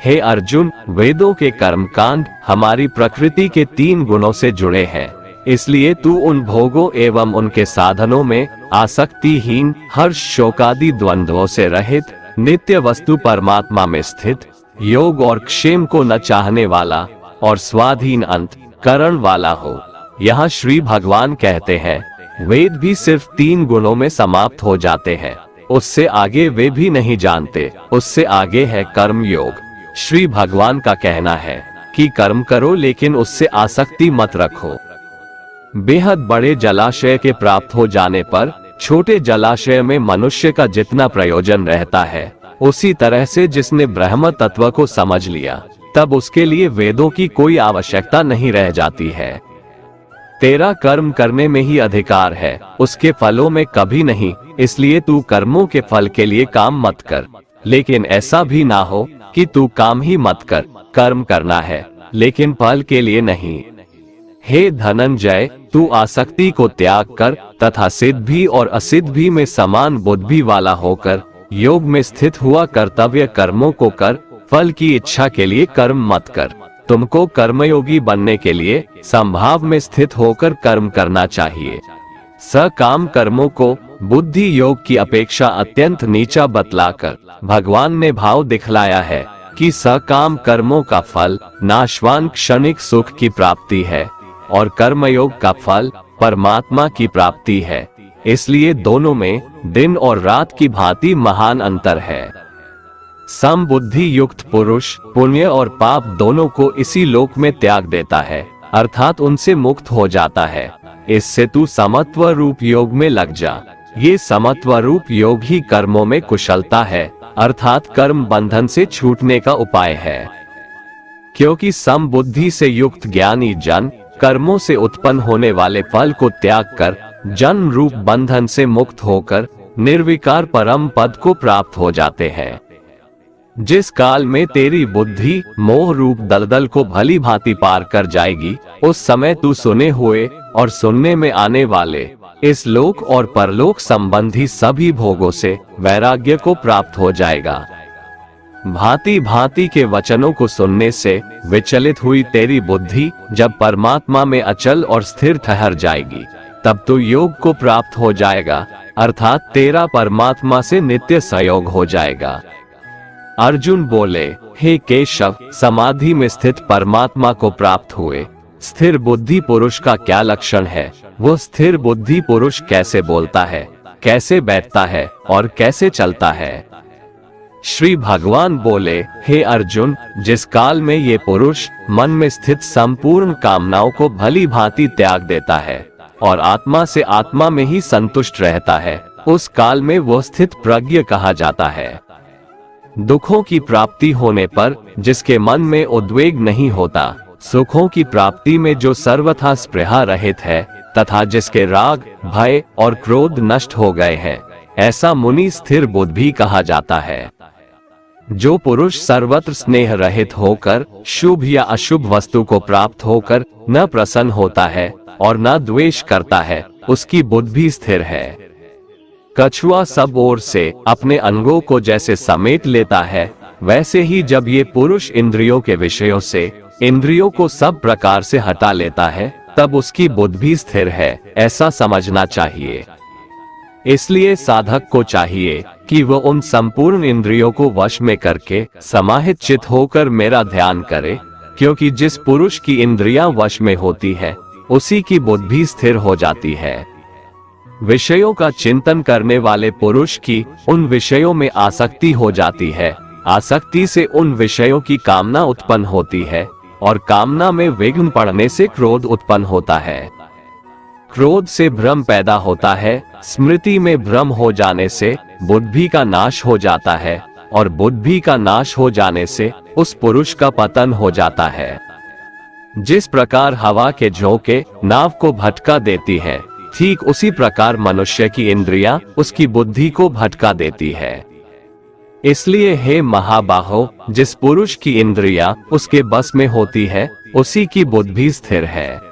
हे अर्जुन, वेदों के कर्मकांड हमारी प्रकृति के 3 गुणों से जुड़े हैं, इसलिए तू उन भोगों एवं उनके साधनों में आसक्तिहीन, हर्ष शोकादि द्वंद्वों से रहित नित्य वस्तु परमात्मा में स्थित, योग और क्षेम को न चाहने वाला और स्वाधीन अंत करण वाला हो। यहाँ श्री भगवान कहते हैं वेद भी सिर्फ 3 गुणों में समाप्त हो जाते हैं, उससे आगे वे भी नहीं जानते। उससे आगे है कर्म योग। श्री भगवान का कहना है कि कर्म करो लेकिन उससे आसक्ति मत रखो। बेहद बड़े जलाशय के प्राप्त हो जाने पर छोटे जलाशय में मनुष्य का जितना प्रयोजन रहता है, उसी तरह से जिसने ब्रह्म तत्व को समझ लिया तब उसके लिए वेदों की कोई आवश्यकता नहीं रह जाती है। तेरा कर्म करने में ही अधिकार है, उसके फलों में कभी नहीं। इसलिए तू कर्मों के फल के लिए काम मत कर, लेकिन ऐसा भी ना हो कि तू काम ही मत कर। कर्म करना है लेकिन फल के लिए नहीं। हे धनंजय, तू आसक्ति को त्याग कर तथा सिद्धि और असिद्धि में समान बुद्धि वाला होकर योग में स्थित हुआ कर्तव्य कर्मों को कर। फल की इच्छा के लिए कर्म मत कर। तुमको कर्मयोगी बनने के लिए संभाव में स्थित होकर कर्म करना चाहिए। सकाम कर्मों को बुद्धि योग की अपेक्षा अत्यंत नीचा बतलाकर भगवान ने भाव दिखलाया है कि सकाम कर्मों का फल नाशवान क्षणिक सुख की प्राप्ति है और कर्मयोग का फल परमात्मा की प्राप्ति है। इसलिए दोनों में दिन और रात की भांति महान अंतर है। समबुद्धि युक्त पुरुष पुण्य और पाप दोनों को इसी लोक में त्याग देता है, अर्थात उनसे मुक्त हो जाता है। इससे तू समत्व रूप योग में लग जा। ये समत्व रूप योग ही कर्मों में कुशलता है, अर्थात कर्म बंधन से छूटने का उपाय है। क्योंकि समबुद्धि से युक्त ज्ञानी जन कर्मों से उत्पन्न होने वाले फल को त्याग कर जन्म रूप बंधन से मुक्त होकर निर्विकार परम पद को प्राप्त हो जाते हैं। जिस काल में तेरी बुद्धि मोह रूप दलदल को भली भांति पार कर जाएगी, उस समय तू सुने हुए और सुनने में आने वाले इस लोक और परलोक संबंधी सभी भोगों से वैराग्य को प्राप्त हो जाएगा। भांति भांति के वचनों को सुनने से विचलित हुई तेरी बुद्धि जब परमात्मा में अचल और स्थिर ठहर जाएगी, तब तो योग को प्राप्त हो जाएगा, अर्थात तेरा परमात्मा से नित्य सहयोग हो जाएगा। अर्जुन बोले, हे केशव, समाधि में स्थित परमात्मा को प्राप्त हुए स्थिर बुद्धि पुरुष का क्या लक्षण है? वो स्थिर बुद्धि पुरुष कैसे बोलता है, कैसे बैठता है और कैसे चलता है? श्री भगवान बोले, हे अर्जुन, जिस काल में ये पुरुष मन में स्थित संपूर्ण कामनाओं को भली भांति त्याग देता है और आत्मा से आत्मा में ही संतुष्ट रहता है, उस काल में वो स्थित प्रज्ञ कहा जाता है। दुखों की प्राप्ति होने पर जिसके मन में उद्वेग नहीं होता, सुखों की प्राप्ति में जो सर्वथा स्पृहा रहित है तथा जिसके राग, भय और क्रोध नष्ट हो गए हैं, ऐसा मुनि स्थिर बुद्धि कहा जाता है। जो पुरुष सर्वत्र स्नेह रहित होकर शुभ या अशुभ वस्तु को प्राप्त होकर न प्रसन्न होता है और न द्वेष करता है, उसकी बुद्धि स्थिर है। कछुआ सब ओर से अपने अंगों को जैसे समेट लेता है, वैसे ही जब ये पुरुष इंद्रियों के विषयों से इंद्रियों को सब प्रकार से हटा लेता है, तब उसकी बुद्धि स्थिर है, ऐसा समझना चाहिए। इसलिए साधक को चाहिए कि वह उन संपूर्ण इंद्रियों को वश में करके समाहित चित होकर मेरा ध्यान करे, क्योंकि जिस पुरुष की इंद्रियां वश में होती है, उसी की बुद्धि स्थिर हो जाती है। विषयों का चिंतन करने वाले पुरुष की उन विषयों में आसक्ति हो जाती है, आसक्ति से उन विषयों की कामना उत्पन्न होती है और कामना में विघ्न पड़ने से क्रोध उत्पन्न होता है। क्रोध से भ्रम पैदा होता है, स्मृति में भ्रम हो जाने से बुद्धि का नाश हो जाता है और बुद्धि का नाश हो जाने से उस पुरुष का पतन हो जाता है। जिस प्रकार हवा के झोंके नाव को भटका देती है, ठीक उसी प्रकार मनुष्य की इंद्रियां उसकी बुद्धि को भटका देती है। इसलिए हे महाबाहो, जिस पुरुष की इंद्रियां उसके बस में होती है, उसी की बुद्धि स्थिर है।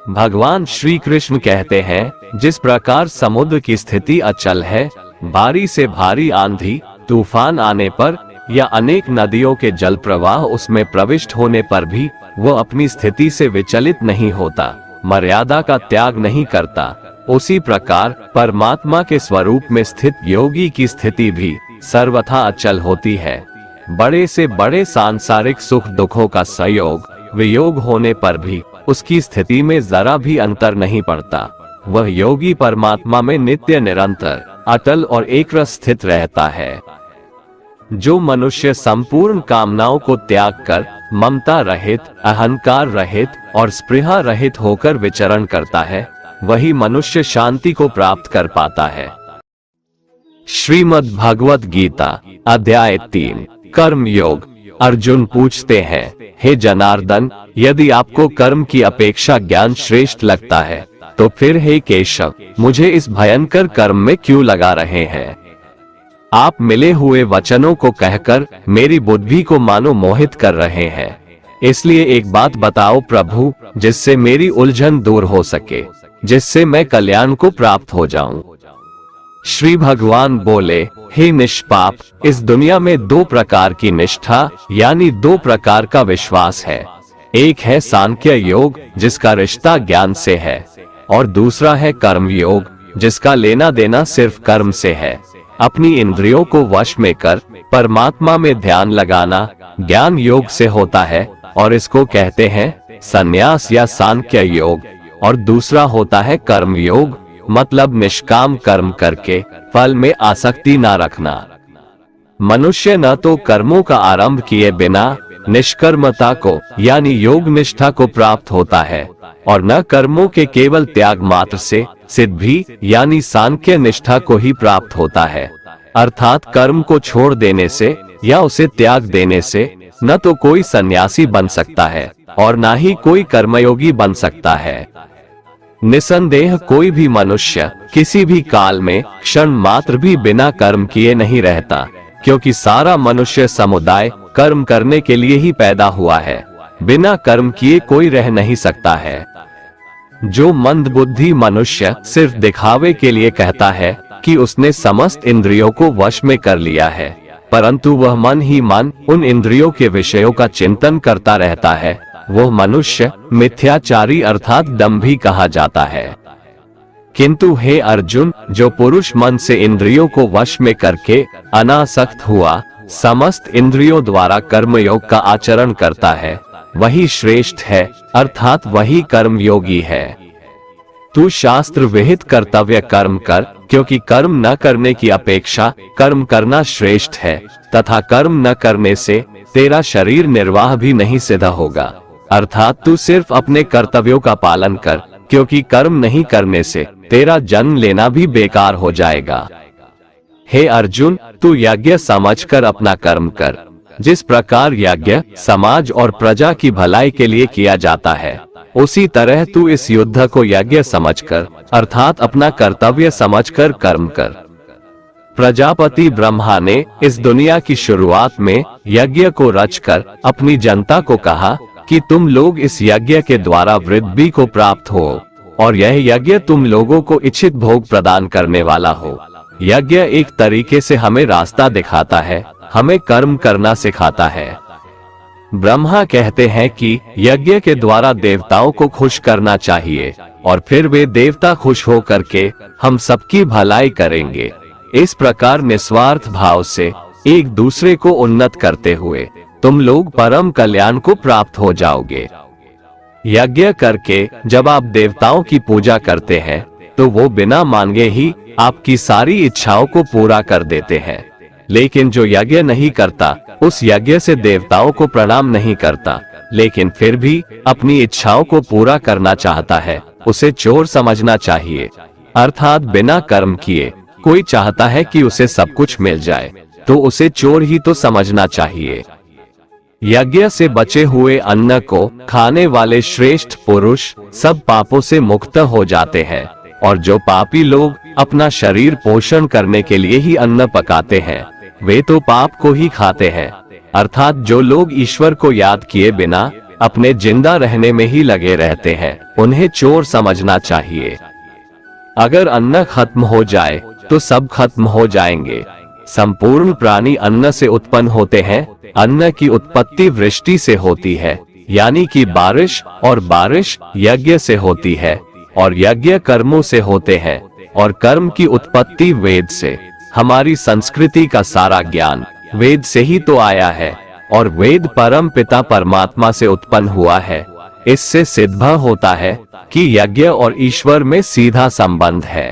भगवान श्री कृष्ण कहते हैं, जिस प्रकार समुद्र की स्थिति अचल है, भारी से भारी आंधी तूफान आने पर या अनेक नदियों के जल प्रवाह उसमें प्रविष्ट होने पर भी वह अपनी स्थिति से विचलित नहीं होता, मर्यादा का त्याग नहीं करता, उसी प्रकार परमात्मा के स्वरूप में स्थित योगी की स्थिति भी सर्वथा अचल होती है। बड़े से बड़े सांसारिक सुख दुखों का संयोग वियोग होने पर भी उसकी स्थिति में जरा भी अंतर नहीं पड़ता। वह योगी परमात्मा में नित्य निरंतर अटल और एकरस स्थित रहता है। जो मनुष्य संपूर्ण कामनाओं को त्याग कर ममता रहित, अहंकार रहित और स्पृहा रहित होकर विचरण करता है, वही मनुष्य शांति को प्राप्त कर पाता है। श्रीमद् भगवत गीता अध्याय 3 कर्म योग। अर्जुन पूछते हैं, हे जनार्दन, यदि आपको कर्म की अपेक्षा ज्ञान श्रेष्ठ लगता है तो फिर हे केशव, मुझे इस भयंकर कर्म में क्यों लगा रहे हैं? आप मिले हुए वचनों को कहकर मेरी बुद्धि को मानो मोहित कर रहे हैं। इसलिए एक बात बताओ प्रभु, जिससे मेरी उलझन दूर हो सके, जिससे मैं कल्याण को प्राप्त हो जाऊं। श्री भगवान बोले, हे निष्पाप, इस दुनिया में 2 प्रकार की निष्ठा यानी 2 प्रकार का विश्वास है। एक है सांख्य योग, जिसका रिश्ता ज्ञान से है, और दूसरा है कर्म योग, जिसका लेना देना सिर्फ कर्म से है। अपनी इंद्रियों को वश में कर परमात्मा में ध्यान लगाना ज्ञान योग से होता है, और इसको कहते हैं संन्यास या सांख्य योग। और दूसरा होता है कर्म योग, मतलब निष्काम कर्म करके फल में आसक्ति ना रखना। मनुष्य न तो कर्मों का आरंभ किए बिना निष्कर्मता को यानी योग निष्ठा को प्राप्त होता है, और न कर्मों के केवल त्याग मात्र से सिद्धि यानी सांख्य निष्ठा को ही प्राप्त होता है। अर्थात कर्म को छोड़ देने से या उसे त्याग देने से न तो कोई सन्यासी बन सकता है और न ही कोई कर्मयोगी बन सकता है। निसंदेह कोई भी मनुष्य किसी भी काल में क्षण मात्र भी बिना कर्म किए नहीं रहता, क्योंकि सारा मनुष्य समुदाय कर्म करने के लिए ही पैदा हुआ है। बिना कर्म किए कोई रह नहीं सकता है। जो मंदबुद्धि मनुष्य सिर्फ दिखावे के लिए कहता है कि उसने समस्त इंद्रियों को वश में कर लिया है, परंतु वह मन ही मन उन इंद्रियों के विषयों का चिंतन करता रहता है, वह मनुष्य मिथ्याचारी अर्थात दंभी कहा जाता है। किंतु हे अर्जुन, जो पुरुष मन से इंद्रियों को वश में करके अनासक्त हुआ समस्त इंद्रियों द्वारा कर्मयोग का आचरण करता है, वही श्रेष्ठ है, अर्थात वही कर्म योगी है। तू शास्त्र विहित कर्तव्य कर्म कर, क्योंकि कर्म न करने की अपेक्षा कर्म करना श्रेष्ठ है, तथा कर्म न करने से तेरा शरीर निर्वाह भी नहीं सिद्ध होगा। अर्थात तू सिर्फ अपने कर्तव्यों का पालन कर, क्योंकि कर्म नहीं करने से तेरा जन्म लेना भी बेकार हो जाएगा। हे अर्जुन, तू यज्ञ समझकर अपना कर्म कर। जिस प्रकार यज्ञ समाज और प्रजा की भलाई के लिए किया जाता है, उसी तरह तू इस युद्ध को यज्ञ समझकर अर्थात अपना कर्तव्य समझकर कर्म कर। प्रजापति ब्रह्मा ने इस दुनिया की शुरुआत में यज्ञ को रचकर अपनी जनता को कहा कि तुम लोग इस यज्ञ के द्वारा वृद्धि को प्राप्त हो, और यह यज्ञ तुम लोगों को इच्छित भोग प्रदान करने वाला हो। यज्ञ एक तरीके से हमें रास्ता दिखाता है, हमें कर्म करना सिखाता है। ब्रह्मा कहते हैं कि यज्ञ के द्वारा देवताओं को खुश करना चाहिए, और फिर वे देवता खुश हो करके हम सबकी भलाई करेंगे। इस प्रकार निस्वार्थ भाव से एक दूसरे को उन्नत करते हुए तुम लोग परम कल्याण को प्राप्त हो जाओगे। यज्ञ करके जब आप देवताओं की पूजा करते हैं, तो वो बिना मांगे ही आपकी सारी इच्छाओं को पूरा कर देते हैं। लेकिन जो यज्ञ नहीं करता, उस यज्ञ से देवताओं को प्रणाम नहीं करता, लेकिन फिर भी अपनी इच्छाओं को पूरा करना चाहता है, उसे चोर समझना चाहिए। अर्थात बिना कर्म किए कोई चाहता है कि उसे सब कुछ मिल जाए, तो उसे चोर ही तो समझना चाहिए। यज्ञ से बचे हुए अन्न को खाने वाले श्रेष्ठ पुरुष सब पापों से मुक्त हो जाते हैं, और जो पापी लोग अपना शरीर पोषण करने के लिए ही अन्न पकाते हैं, वे तो पाप को ही खाते हैं। अर्थात जो लोग ईश्वर को याद किए बिना अपने जिंदा रहने में ही लगे रहते हैं, उन्हें चोर समझना चाहिए। अगर अन्न खत्म हो जाए तो सब खत्म हो जाएंगे। संपूर्ण प्राणी अन्न से उत्पन्न होते हैं। अन्न की उत्पत्ति वृष्टि से होती है, यानी कि बारिश, और बारिश यज्ञ से होती है, और यज्ञ कर्मों से होते हैं, और कर्म की उत्पत्ति वेद से, हमारी संस्कृति का सारा ज्ञान वेद से ही तो आया है और वेद परम पिता परमात्मा से उत्पन्न हुआ है। इससे सिद्ध होता है कि यज्ञ और ईश्वर में सीधा संबंध है।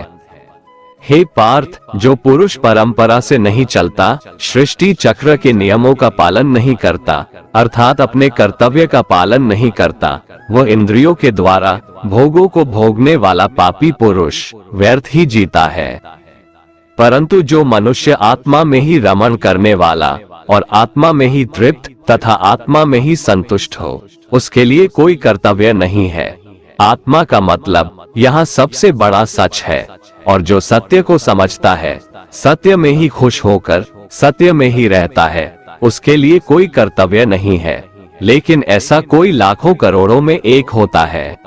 हे पार्थ, जो पुरुष परंपरा से नहीं चलता, सृष्टि चक्र के नियमों का पालन नहीं करता, अर्थात अपने कर्तव्य का पालन नहीं करता, वह इंद्रियों के द्वारा भोगों को भोगने वाला पापी पुरुष व्यर्थ ही जीता है। परंतु जो मनुष्य आत्मा में ही रमण करने वाला और आत्मा में ही तृप्त तथा आत्मा में ही संतुष्ट हो, उसके लिए कोई कर्तव्य नहीं है। आत्मा का मतलब यहाँ सबसे बड़ा सच है, और जो सत्य को समझता है, सत्य में ही खुश होकर सत्य में ही रहता है, उसके लिए कोई कर्तव्य नहीं है। लेकिन ऐसा कोई लाखों करोड़ों में एक होता है।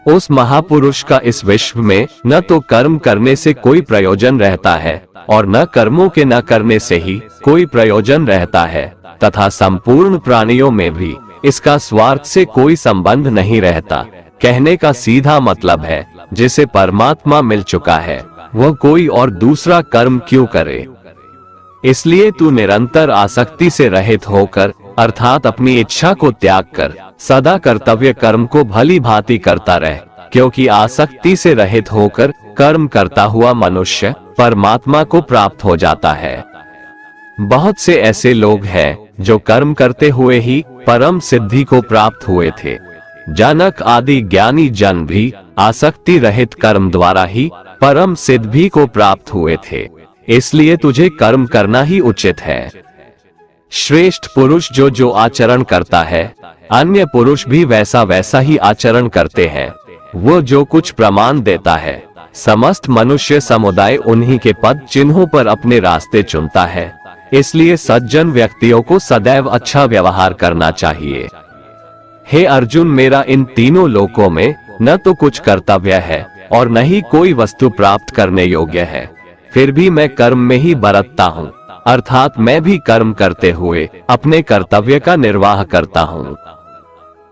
उस महापुरुष का इस विश्व में न तो कर्म करने से कोई प्रयोजन रहता है और न कर्मों के न करने से ही कोई प्रयोजन रहता है, तथा संपूर्ण प्राणियों में भी इसका स्वार्थ से कोई संबंध नहीं रहता। कहने का सीधा मतलब है, जिसे परमात्मा मिल चुका है वह कोई और दूसरा कर्म क्यों करे। इसलिए तू निरंतर आसक्ति से रहित होकर, अर्थात अपनी इच्छा को त्याग कर सदा कर्तव्य कर्म को भली भांति करता रहे, क्योंकि आसक्ति से रहित होकर कर्म करता हुआ मनुष्य परमात्मा को प्राप्त हो जाता है। बहुत से ऐसे लोग हैं जो कर्म करते हुए ही परम सिद्धि को प्राप्त हुए थे। जनक आदि ज्ञानी जन भी आसक्ति रहित कर्म द्वारा ही परम सिद्धि को प्राप्त हुए थे। इसलिए तुझे कर्म करना ही उचित है। श्रेष्ठ पुरुष जो जो आचरण करता है, अन्य पुरुष भी वैसा वैसा ही आचरण करते हैं। वो जो कुछ प्रमाण देता है, समस्त मनुष्य समुदाय उन्हीं के पद चिन्हों पर अपने रास्ते चुनता है। इसलिए सज्जन व्यक्तियों को सदैव अच्छा व्यवहार करना चाहिए। हे अर्जुन, मेरा इन तीनों लोकों में न तो कुछ कर्तव्य है और न ही कोई वस्तु प्राप्त करने योग्य है, फिर भी मैं कर्म में ही बरतता हूँ, अर्थात मैं भी कर्म करते हुए अपने कर्तव्य का निर्वाह करता हूँ।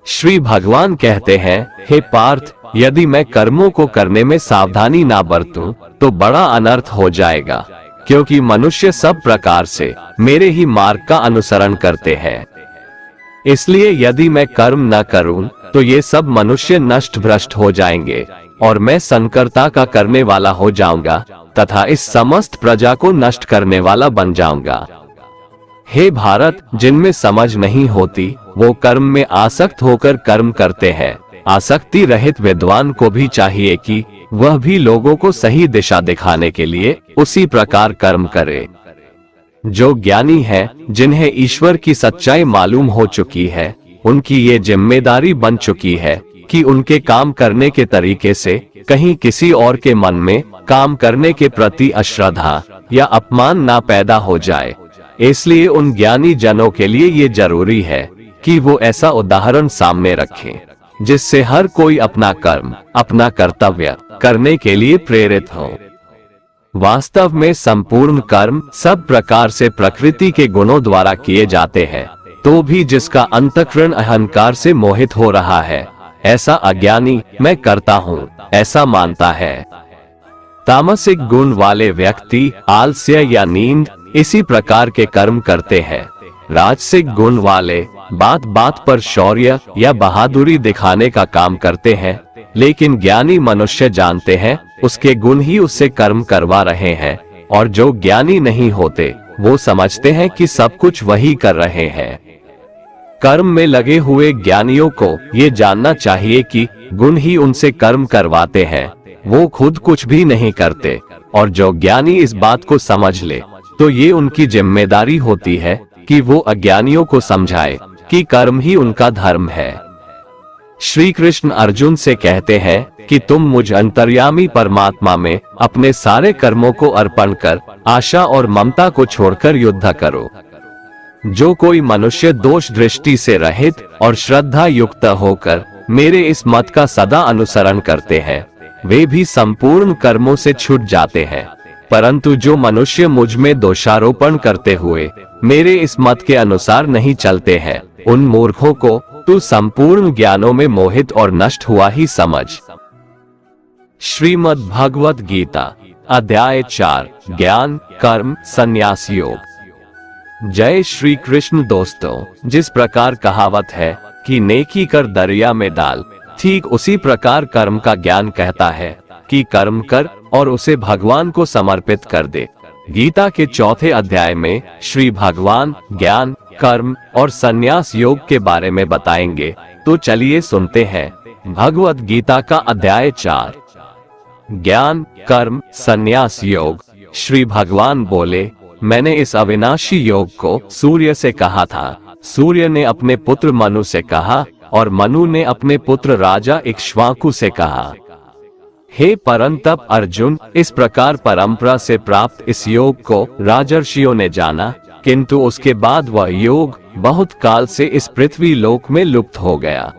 श्री भगवान कहते हैं, हे पार्थ, यदि मैं कर्मों को करने में सावधानी ना बरतूं तो बड़ा अनर्थ हो जाएगा, क्योंकि मनुष्य सब प्रकार से मेरे ही मार्ग का अनुसरण करते हैं। इसलिए यदि मैं कर्म न करूं तो ये सब मनुष्य नष्ट भ्रष्ट हो जाएंगे और मैं संकर्ता का करने वाला हो जाऊंगा तथा इस समस्त प्रजा को नष्ट करने वाला बन जाऊंगा। हे भारत, जिनमें समझ नहीं होती वो कर्म में आसक्त होकर कर्म करते हैं। आसक्ति रहित विद्वान को भी चाहिए कि वह भी लोगों को सही दिशा दिखाने के लिए उसी प्रकार कर्म करे। जो ज्ञानी है, जिन्हें ईश्वर की सच्चाई मालूम हो चुकी है, उनकी ये जिम्मेदारी बन चुकी है कि उनके काम करने के तरीके से कहीं किसी और के मन में काम करने के प्रति अश्रद्धा या अपमान ना पैदा हो जाए। इसलिए उन ज्ञानी जनों के लिए ये जरूरी है कि वो ऐसा उदाहरण सामने रखें जिससे हर कोई अपना कर्म, अपना कर्तव्य करने के लिए प्रेरित हो। वास्तव में संपूर्ण कर्म सब प्रकार से प्रकृति के गुणों द्वारा किए जाते हैं, तो भी जिसका अंतःकरण अहंकार से मोहित हो रहा है, ऐसा अज्ञानी मैं करता हूँ ऐसा मानता है। तामसिक गुण वाले व्यक्ति आलस्य या नींद इसी प्रकार के कर्म करते हैं। राजसिक गुण वाले बात बात पर शौर्य या बहादुरी दिखाने का काम करते हैं, लेकिन ज्ञानी मनुष्य जानते हैं उसके गुण ही उससे कर्म करवा रहे हैं, और जो ज्ञानी नहीं होते वो समझते हैं कि सब कुछ वही कर रहे हैं। कर्म में लगे हुए ज्ञानियों को ये जानना चाहिए कि गुण ही उनसे कर्म करवाते हैं, वो खुद कुछ भी नहीं करते। और जो ज्ञानी इस बात को समझ ले तो ये उनकी जिम्मेदारी होती है कि वो अज्ञानियों को समझाए कि कर्म ही उनका धर्म है। श्री कृष्ण अर्जुन से कहते हैं कि तुम मुझ अंतर्यामी परमात्मा में अपने सारे कर्मों को अर्पण कर आशा और ममता को छोड़कर युद्ध करो। जो कोई मनुष्य दोष दृष्टि से रहित और श्रद्धा युक्त होकर मेरे इस मत का सदा अनुसरण करते हैं, वे भी संपूर्ण कर्मों से छूट जाते हैं। परंतु जो मनुष्य मुझ में दोषारोपण करते हुए मेरे इस मत के अनुसार नहीं चलते हैं, उन मूर्खों को तू संपूर्ण ज्ञानों में मोहित और नष्ट हुआ ही समझ। श्रीमद् भगवत गीता अध्याय 4 ज्ञान कर्म संन्यास योग। जय श्री कृष्ण। दोस्तों, जिस प्रकार कहावत है कि नेकी कर दरिया में डाल, ठीक उसी प्रकार कर्म का ज्ञान कहता है कि कर्म कर और उसे भगवान को समर्पित कर दे। गीता के चौथे अध्याय में श्री भगवान ज्ञान कर्म और संन्यास योग के बारे में बताएंगे, तो चलिए सुनते हैं। भगवत गीता का अध्याय 4 ज्ञान कर्म संन्यास योग। श्री भगवान बोले, मैंने इस अविनाशी योग को सूर्य से कहा था, सूर्य ने अपने पुत्र मनु से कहा और मनु ने अपने पुत्र राजा इक्ष्वाकु से कहा। हे परंतप अर्जुन, इस प्रकार परंपरा से प्राप्त इस योग को राजर्षियों ने जाना, किंतु उसके बाद वह योग बहुत काल से इस पृथ्वी लोक में लुप्त हो गया।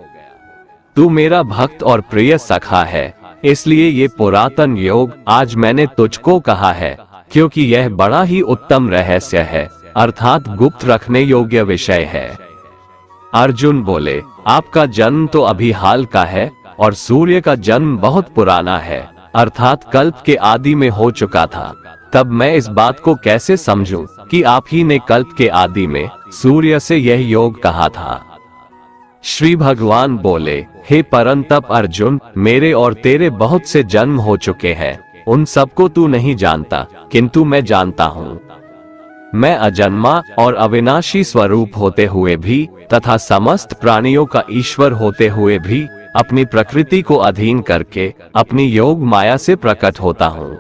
तू मेरा भक्त और प्रिय सखा है, इसलिए ये पुरातन योग आज मैंने तुझको कहा है, क्योंकि यह बड़ा ही उत्तम रहस्य है, अर्थात गुप्त रखने योग्य विषय है। अर्जुन बोले, आपका जन्म तो अभी हाल का है और सूर्य का जन्म बहुत पुराना है, अर्थात कल्प के आदि में हो चुका था। तब मैं इस बात को कैसे समझूं कि आप ही ने कल्प के आदि में सूर्य से यह योग कहा था। श्री भगवान बोले, हे परंतप अर्जुन, मेरे और तेरे बहुत से जन्म हो चुके हैं, उन सबको तू नहीं जानता, किंतु मैं जानता हूँ। मैं अजन्मा और अविनाशी स्वरूप होते हुए भी तथा समस्त प्राणियों का ईश्वर होते हुए भी अपनी प्रकृति को अधीन करके अपनी योग माया से प्रकट होता हूँ।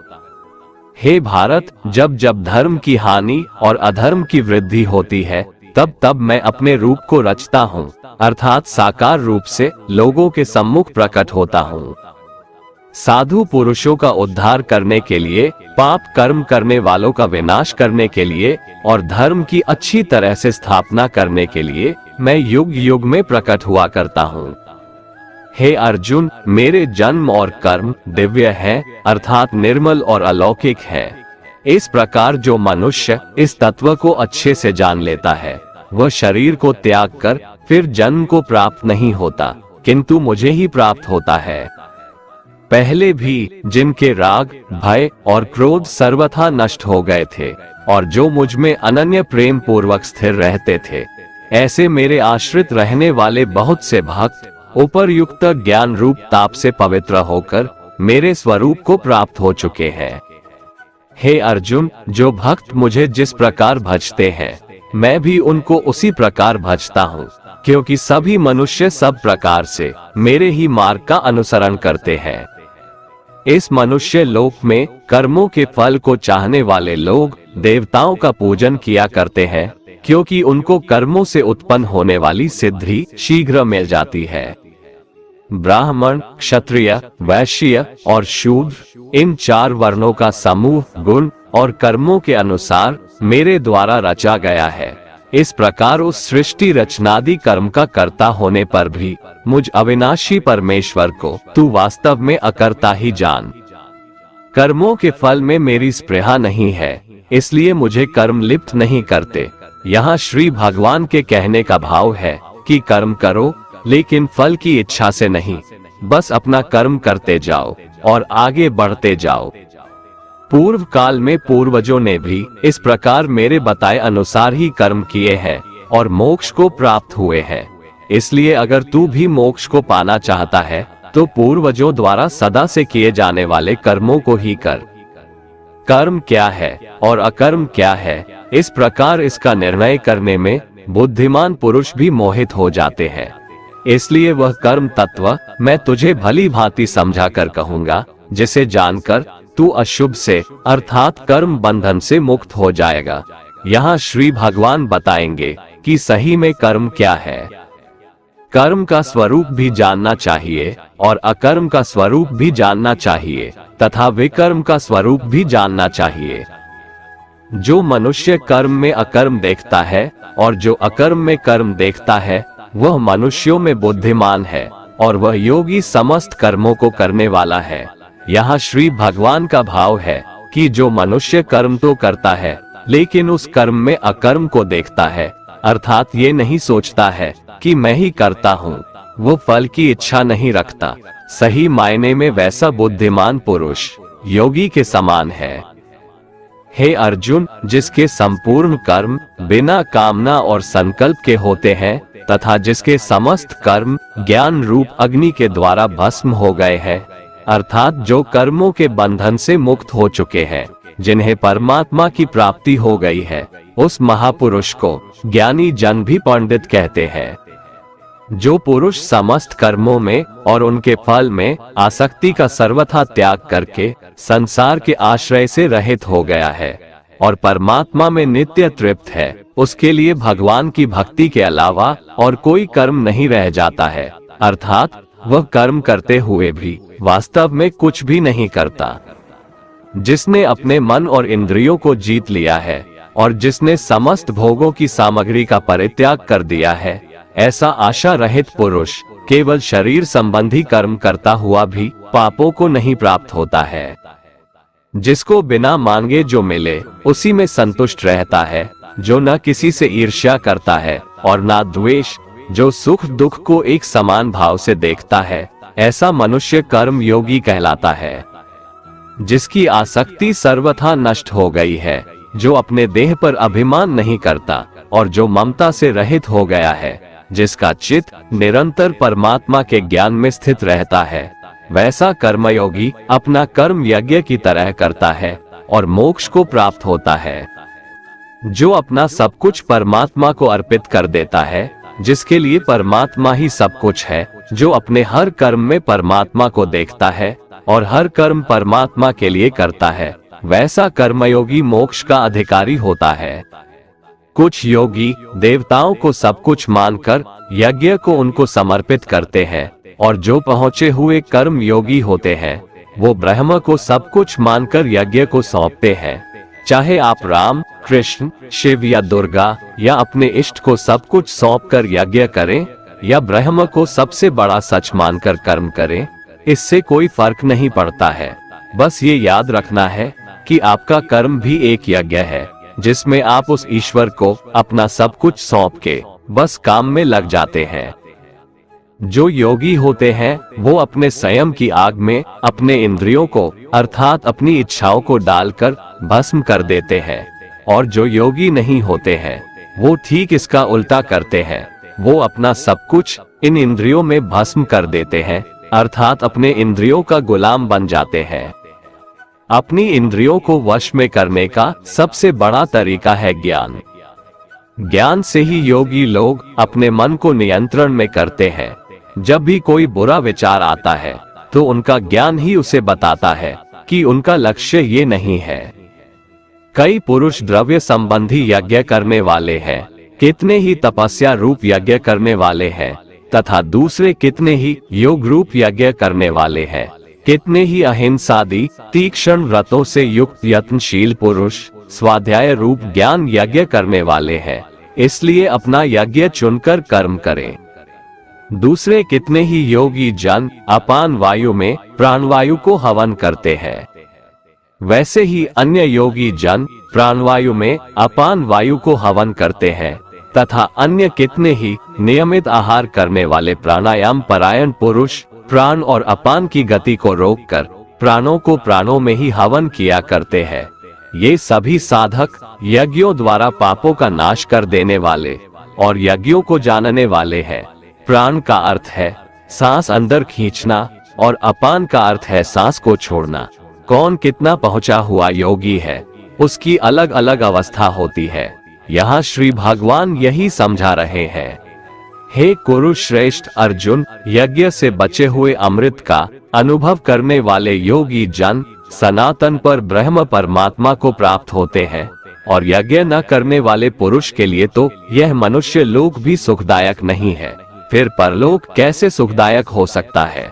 हे भारत, जब जब धर्म की हानि और अधर्म की वृद्धि होती है, तब तब मैं अपने रूप को रचता हूँ, अर्थात साकार रूप से लोगों के सम्मुख प्रकट होता हूँ। साधु पुरुषों का उद्धार करने के लिए, पाप कर्म करने वालों का विनाश करने के लिए और धर्म की अच्छी तरह से स्थापना करने के लिए मैं युग युग में प्रकट हुआ करता हूँ। हे अर्जुन, मेरे जन्म और कर्म दिव्य है, अर्थात निर्मल और अलौकिक है। इस प्रकार जो मनुष्य इस तत्व को अच्छे से जान लेता है, वह शरीर को त्याग कर फिर जन्म को प्राप्त नहीं होता, किंतु मुझे ही प्राप्त होता है। पहले भी जिनके राग भय और क्रोध सर्वथा नष्ट हो गए थे और जो मुझ में अनन्य प्रेम पूर्वक स्थिर रहते थे, ऐसे मेरे आश्रित रहने वाले बहुत से भक्त उपर्युक्त ज्ञान रूप ताप से पवित्र होकर मेरे स्वरूप को प्राप्त हो चुके हैं। हे अर्जुन, जो भक्त मुझे जिस प्रकार भजते हैं, मैं भी उनको उसी प्रकार भजता हूँ, क्योंकि सभी मनुष्य सब प्रकार से मेरे ही मार्ग का अनुसरण करते हैं। इस मनुष्य लोक में कर्मों के फल को चाहने वाले लोग देवताओं का पूजन किया करते हैं, क्योंकि उनको कर्मों से उत्पन्न होने वाली सिद्धि शीघ्र मिल जाती है। ब्राह्मण, क्षत्रिय, वैश्य और शूद्र, इन 4 वर्णों का समूह गुण और कर्मों के अनुसार मेरे द्वारा रचा गया है। इस प्रकार उस सृष्टि रचनादि कर्म का कर्ता होने पर भी मुझ अविनाशी परमेश्वर को तू वास्तव में अकर्ता ही जान। कर्मों के फल में मेरी स्पृहा नहीं है, इसलिए मुझे कर्म लिप्त नहीं करते। यहाँ श्री भगवान के कहने का भाव है कि कर्म करो, लेकिन फल की इच्छा से नहीं, बस अपना कर्म करते जाओ और आगे बढ़ते जाओ। पूर्व काल में पूर्वजों ने भी इस प्रकार मेरे बताए अनुसार ही कर्म किए हैं और मोक्ष को प्राप्त हुए हैं। इसलिए अगर तू भी मोक्ष को पाना चाहता है, तो पूर्वजों द्वारा सदा से किए जाने वाले कर्मों को ही कर। कर्म क्या है और अकर्म क्या है, इस प्रकार इसका निर्णय करने में बुद्धिमान पुरुष भी मोहित हो जाते हैं। इसलिए वह कर्म तत्व मैं तुझे भली भांति समझा कर कहूँगा, जिसे जानकर तू अशुभ से अर्थात कर्म बंधन से मुक्त हो जाएगा। यहाँ श्री भगवान बताएंगे कि सही में कर्म क्या है। कर्म का स्वरूप भी जानना चाहिए और अकर्म का स्वरूप भी जानना चाहिए तथा विकर्म का स्वरूप भी जानना चाहिए। जो मनुष्य कर्म में अकर्म देखता है और जो अकर्म में कर्म देखता है, वह मनुष्यों में बुद्धिमान है और वह योगी समस्त कर्मों को करने वाला है। यहाँ श्री भगवान का भाव है कि जो मनुष्य कर्म तो करता है, लेकिन उस कर्म में अकर्म को देखता है, अर्थात ये नहीं सोचता है कि मैं ही करता हूँ, वो फल की इच्छा नहीं रखता। सही मायने में वैसा बुद्धिमान पुरुष योगी के समान है। हे अर्जुन, जिसके संपूर्ण कर्म बिना कामना और संकल्प के होते हैं तथा जिसके समस्त कर्म ज्ञान रूप अग्नि के द्वारा भस्म हो गए हैं, अर्थात जो कर्मों के बंधन से मुक्त हो चुके हैं, जिन्हें परमात्मा की प्राप्ति हो गई है, उस महापुरुष को ज्ञानी जन भी पंडित कहते हैं। जो पुरुष समस्त कर्मों में और उनके फल में आसक्ति का सर्वथा त्याग करके संसार के आश्रय से रहित हो गया है और परमात्मा में नित्य तृप्त है, उसके लिए भगवान की भक्ति के अलावा और कोई कर्म नहीं रह जाता है, अर्थात वह कर्म करते हुए भी वास्तव में कुछ भी नहीं करता। जिसने अपने मन और इंद्रियों को जीत लिया है और जिसने समस्त भोगों की सामग्री का परित्याग कर दिया है, ऐसा आशा रहित पुरुष केवल शरीर संबंधी कर्म करता हुआ भी पापों को नहीं प्राप्त होता है। जिसको बिना मांगे जो मिले उसी में संतुष्ट रहता है, जो न किसी से ईर्ष्या करता है और न द्वेष, जो सुख दुख को एक समान भाव से देखता है, ऐसा मनुष्य कर्म योगी कहलाता है। जिसकी आसक्ति सर्वथा नष्ट हो गई है, जो अपने देह पर अभिमान नहीं करता और जो ममता से रहित हो गया है, जिसका चित्त निरंतर परमात्मा के ज्ञान में स्थित रहता है, वैसा कर्मयोगी अपना कर्म यज्ञ की तरह करता है और मोक्ष को प्राप्त होता है। जो अपना सब कुछ परमात्मा को अर्पित कर देता है, जिसके लिए परमात्मा ही सब कुछ है, जो अपने हर कर्म में परमात्मा को देखता है और हर कर्म परमात्मा के लिए करता है, वैसा कर्मयोगी मोक्ष का अधिकारी होता है। कुछ योगी देवताओं को सब कुछ मानकर यज्ञ को उनको समर्पित करते हैं और जो पहुँचे हुए कर्म योगी होते हैं, वो ब्रह्म को सब कुछ मानकर यज्ञ को सौंपते हैं। चाहे आप राम, कृष्ण, शिव या दुर्गा या अपने इष्ट को सब कुछ सौंपकर यज्ञ करें या ब्रह्म को सबसे बड़ा सच मानकर कर्म करें, इससे कोई फर्क नहीं पड़ता है। बस ये याद रखना है कि आपका कर्म भी एक यज्ञ है, जिसमें आप उस ईश्वर को अपना सब कुछ सौंप के बस काम में लग जाते हैं। जो योगी होते हैं वो अपने संयम की आग में अपने इंद्रियों को अर्थात अपनी इच्छाओं को डालकर भस्म कर देते हैं, और जो योगी नहीं होते हैं वो ठीक इसका उल्टा करते हैं। वो अपना सब कुछ इन इंद्रियों में भस्म कर देते हैं, अर्थात अपने इंद्रियों का गुलाम बन जाते हैं। अपनी इंद्रियों को वश में करने का सबसे बड़ा तरीका है ज्ञान। ज्ञान से ही योगी लोग अपने मन को नियंत्रण में करते हैं। जब भी कोई बुरा विचार आता है तो उनका ज्ञान ही उसे बताता है कि उनका लक्ष्य ये नहीं है। कई पुरुष द्रव्य संबंधी यज्ञ करने वाले हैं, कितने ही तपस्या रूप यज्ञ करने वाले हैं, तथा दूसरे कितने ही योग रूप यज्ञ करने वाले हैं। कितने ही अहिंसादि तीक्ष्ण व्रतों से युक्त यत्नशील पुरुष स्वाध्याय रूप ज्ञान यज्ञ करने वाले हैं, इसलिए अपना यज्ञ चुनकर कर्म करें। दूसरे कितने ही योगी जन अपान वायु में प्राणवायु को हवन करते हैं, वैसे ही अन्य योगी जन प्राणवायु में अपान वायु को हवन करते हैं, तथा अन्य कितने ही नियमित आहार करने वाले प्राणायाम परायण पुरुष प्राण और अपान की गति को रोककर प्राणों को प्राणों में ही हवन किया करते हैं। ये सभी साधक यज्ञों द्वारा पापों का नाश कर देने वाले और यज्ञों को जानने वाले हैं। प्राण का अर्थ है सांस अंदर खींचना और अपान का अर्थ है सांस को छोड़ना। कौन कितना पहुंचा हुआ योगी है उसकी अलग अलग अवस्था होती है। यहाँ श्री भगवान यही समझा रहे हैं। हे कुरुश्रेष्ठ अर्जुन, यज्ञ से बचे हुए अमृत का अनुभव करने वाले योगी जन सनातन पर ब्रह्म परमात्मा को प्राप्त होते हैं, और यज्ञ न करने वाले पुरुष के लिए तो यह मनुष्य लोक भी सुखदायक नहीं है, फिर परलोक कैसे सुखदायक हो सकता है।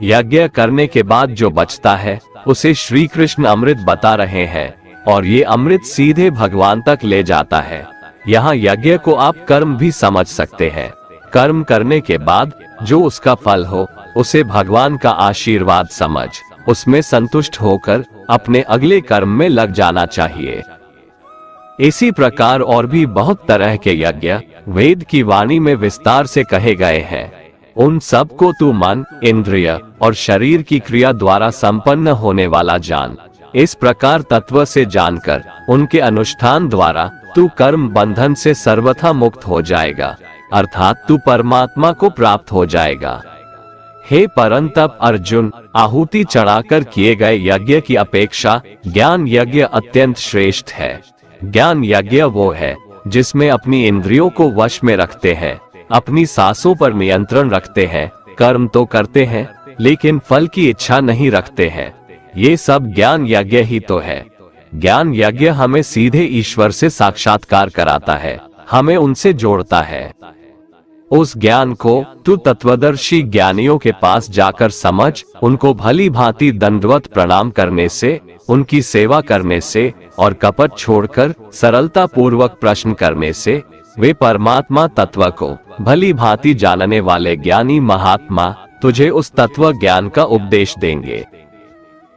यज्ञ करने के बाद जो बचता है उसे श्री कृष्ण अमृत बता रहे हैं, और ये अमृत सीधे भगवान तक ले जाता है। यहाँ यज्ञ को आप कर्म भी समझ सकते हैं। कर्म करने के बाद जो उसका फल हो उसे भगवान का आशीर्वाद समझ उसमें संतुष्ट होकर अपने अगले कर्म में लग जाना चाहिए। इसी प्रकार और भी बहुत तरह के यज्ञ वेद की वाणी में विस्तार से कहे गए हैं। उन सब को तू मन, इंद्रिय और शरीर की क्रिया द्वारा संपन्न होने वाला जान। इस प्रकार तत्व से जानकर उनके अनुष्ठान द्वारा तू कर्म बंधन से सर्वथा मुक्त हो जाएगा, अर्थात तू परमात्मा को प्राप्त हो जाएगा। हे परंतप अर्जुन, आहुति चढ़ाकर किए गए यज्ञ की अपेक्षा ज्ञान यज्ञ अत्यंत श्रेष्ठ है। ज्ञान यज्ञ वो है जिसमें अपनी इंद्रियों को वश में रखते हैं, अपनी सांसों पर नियंत्रण रखते हैं, कर्म तो करते हैं लेकिन फल की इच्छा नहीं रखते हैं। ये सब ज्ञान यज्ञ ही तो है। ज्ञान यज्ञ हमें सीधे ईश्वर से साक्षात्कार कराता है, हमें उनसे जोड़ता है। उस ज्ञान को तू तत्वदर्शी ज्ञानियों के पास जाकर समझ, उनको भली भांति दंडवत प्रणाम करने से, उनकी सेवा करने से और कपट छोड़कर सरलता पूर्वक प्रश्न करने से वे परमात्मा तत्व को भली भांति जानने वाले ज्ञानी महात्मा तुझे उस तत्व ज्ञान का उपदेश देंगे,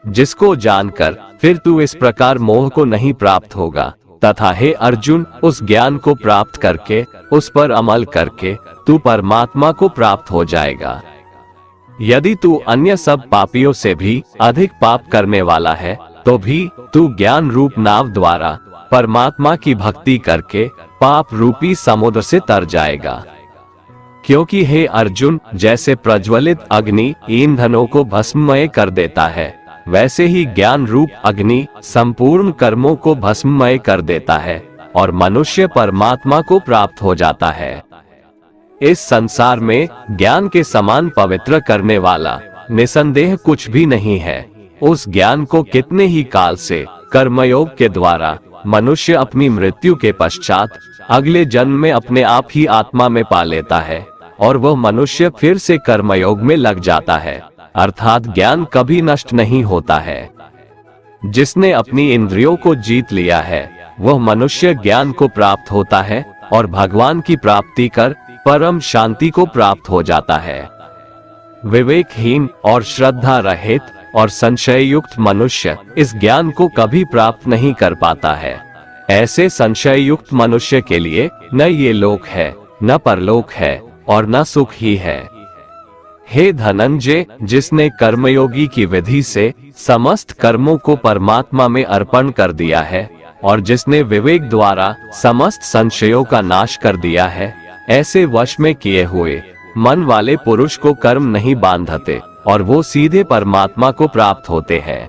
जिसको जानकर फिर तू इस प्रकार मोह को नहीं प्राप्त होगा। तथा हे अर्जुन, उस ज्ञान को प्राप्त करके उस पर अमल करके तू परमात्मा को प्राप्त हो जाएगा। यदि तू अन्य सब पापियों से भी अधिक पाप करने वाला है तो भी तू ज्ञान रूप नाव द्वारा परमात्मा की भक्ति करके पाप रूपी समुद्र से तर जाएगा। क्योंकि हे अर्जुन, जैसे प्रज्वलित अग्नि ईंधनों को भस्ममय कर देता है, वैसे ही ज्ञान रूप अग्नि संपूर्ण कर्मों को भस्ममय कर देता है और मनुष्य परमात्मा को प्राप्त हो जाता है। इस संसार में ज्ञान के समान पवित्र करने वाला निसंदेह कुछ भी नहीं है। उस ज्ञान को कितने ही काल से कर्मयोग के द्वारा मनुष्य अपनी मृत्यु के पश्चात अगले जन्म में अपने आप ही आत्मा में पा लेता है और वह मनुष्य फिर से कर्मयोग में लग जाता है, अर्थात ज्ञान कभी नष्ट नहीं होता है। जिसने अपनी इंद्रियों को जीत लिया है वह मनुष्य ज्ञान को प्राप्त होता है और भगवान की प्राप्ति कर परम शांति को प्राप्त हो जाता है। विवेकहीन और श्रद्धा रहित और संशय युक्त मनुष्य इस ज्ञान को कभी प्राप्त नहीं कर पाता है। ऐसे संशय युक्त मनुष्य के लिए न ये लोक है, न परलोक है और न सुख ही है। हे धनंजय, जिसने कर्मयोगी की विधि से समस्त कर्मों को परमात्मा में अर्पण कर दिया है और जिसने विवेक द्वारा समस्त संशयों का नाश कर दिया है, ऐसे वश में किए हुए मन वाले पुरुष को कर्म नहीं बांधते और वो सीधे परमात्मा को प्राप्त होते हैं।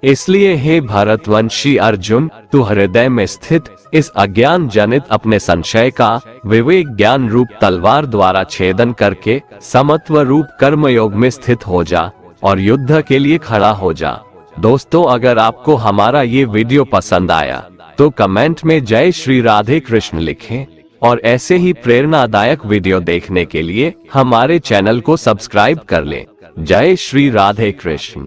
इसलिए हे भरतवंशी अर्जुन, तू हृदय में स्थित इस अज्ञान जनित अपने संशय का विवेक ज्ञान रूप तलवार द्वारा छेदन करके समत्व रूप कर्मयोग में स्थित हो जा और युद्ध के लिए खड़ा हो जा। दोस्तों, अगर आपको हमारा ये वीडियो पसंद आया तो कमेंट में जय श्री राधे कृष्ण लिखें और ऐसे ही प्रेरणादायक वीडियो देखने के लिए हमारे चैनल को सब्सक्राइब कर लें। जय श्री राधे कृष्ण।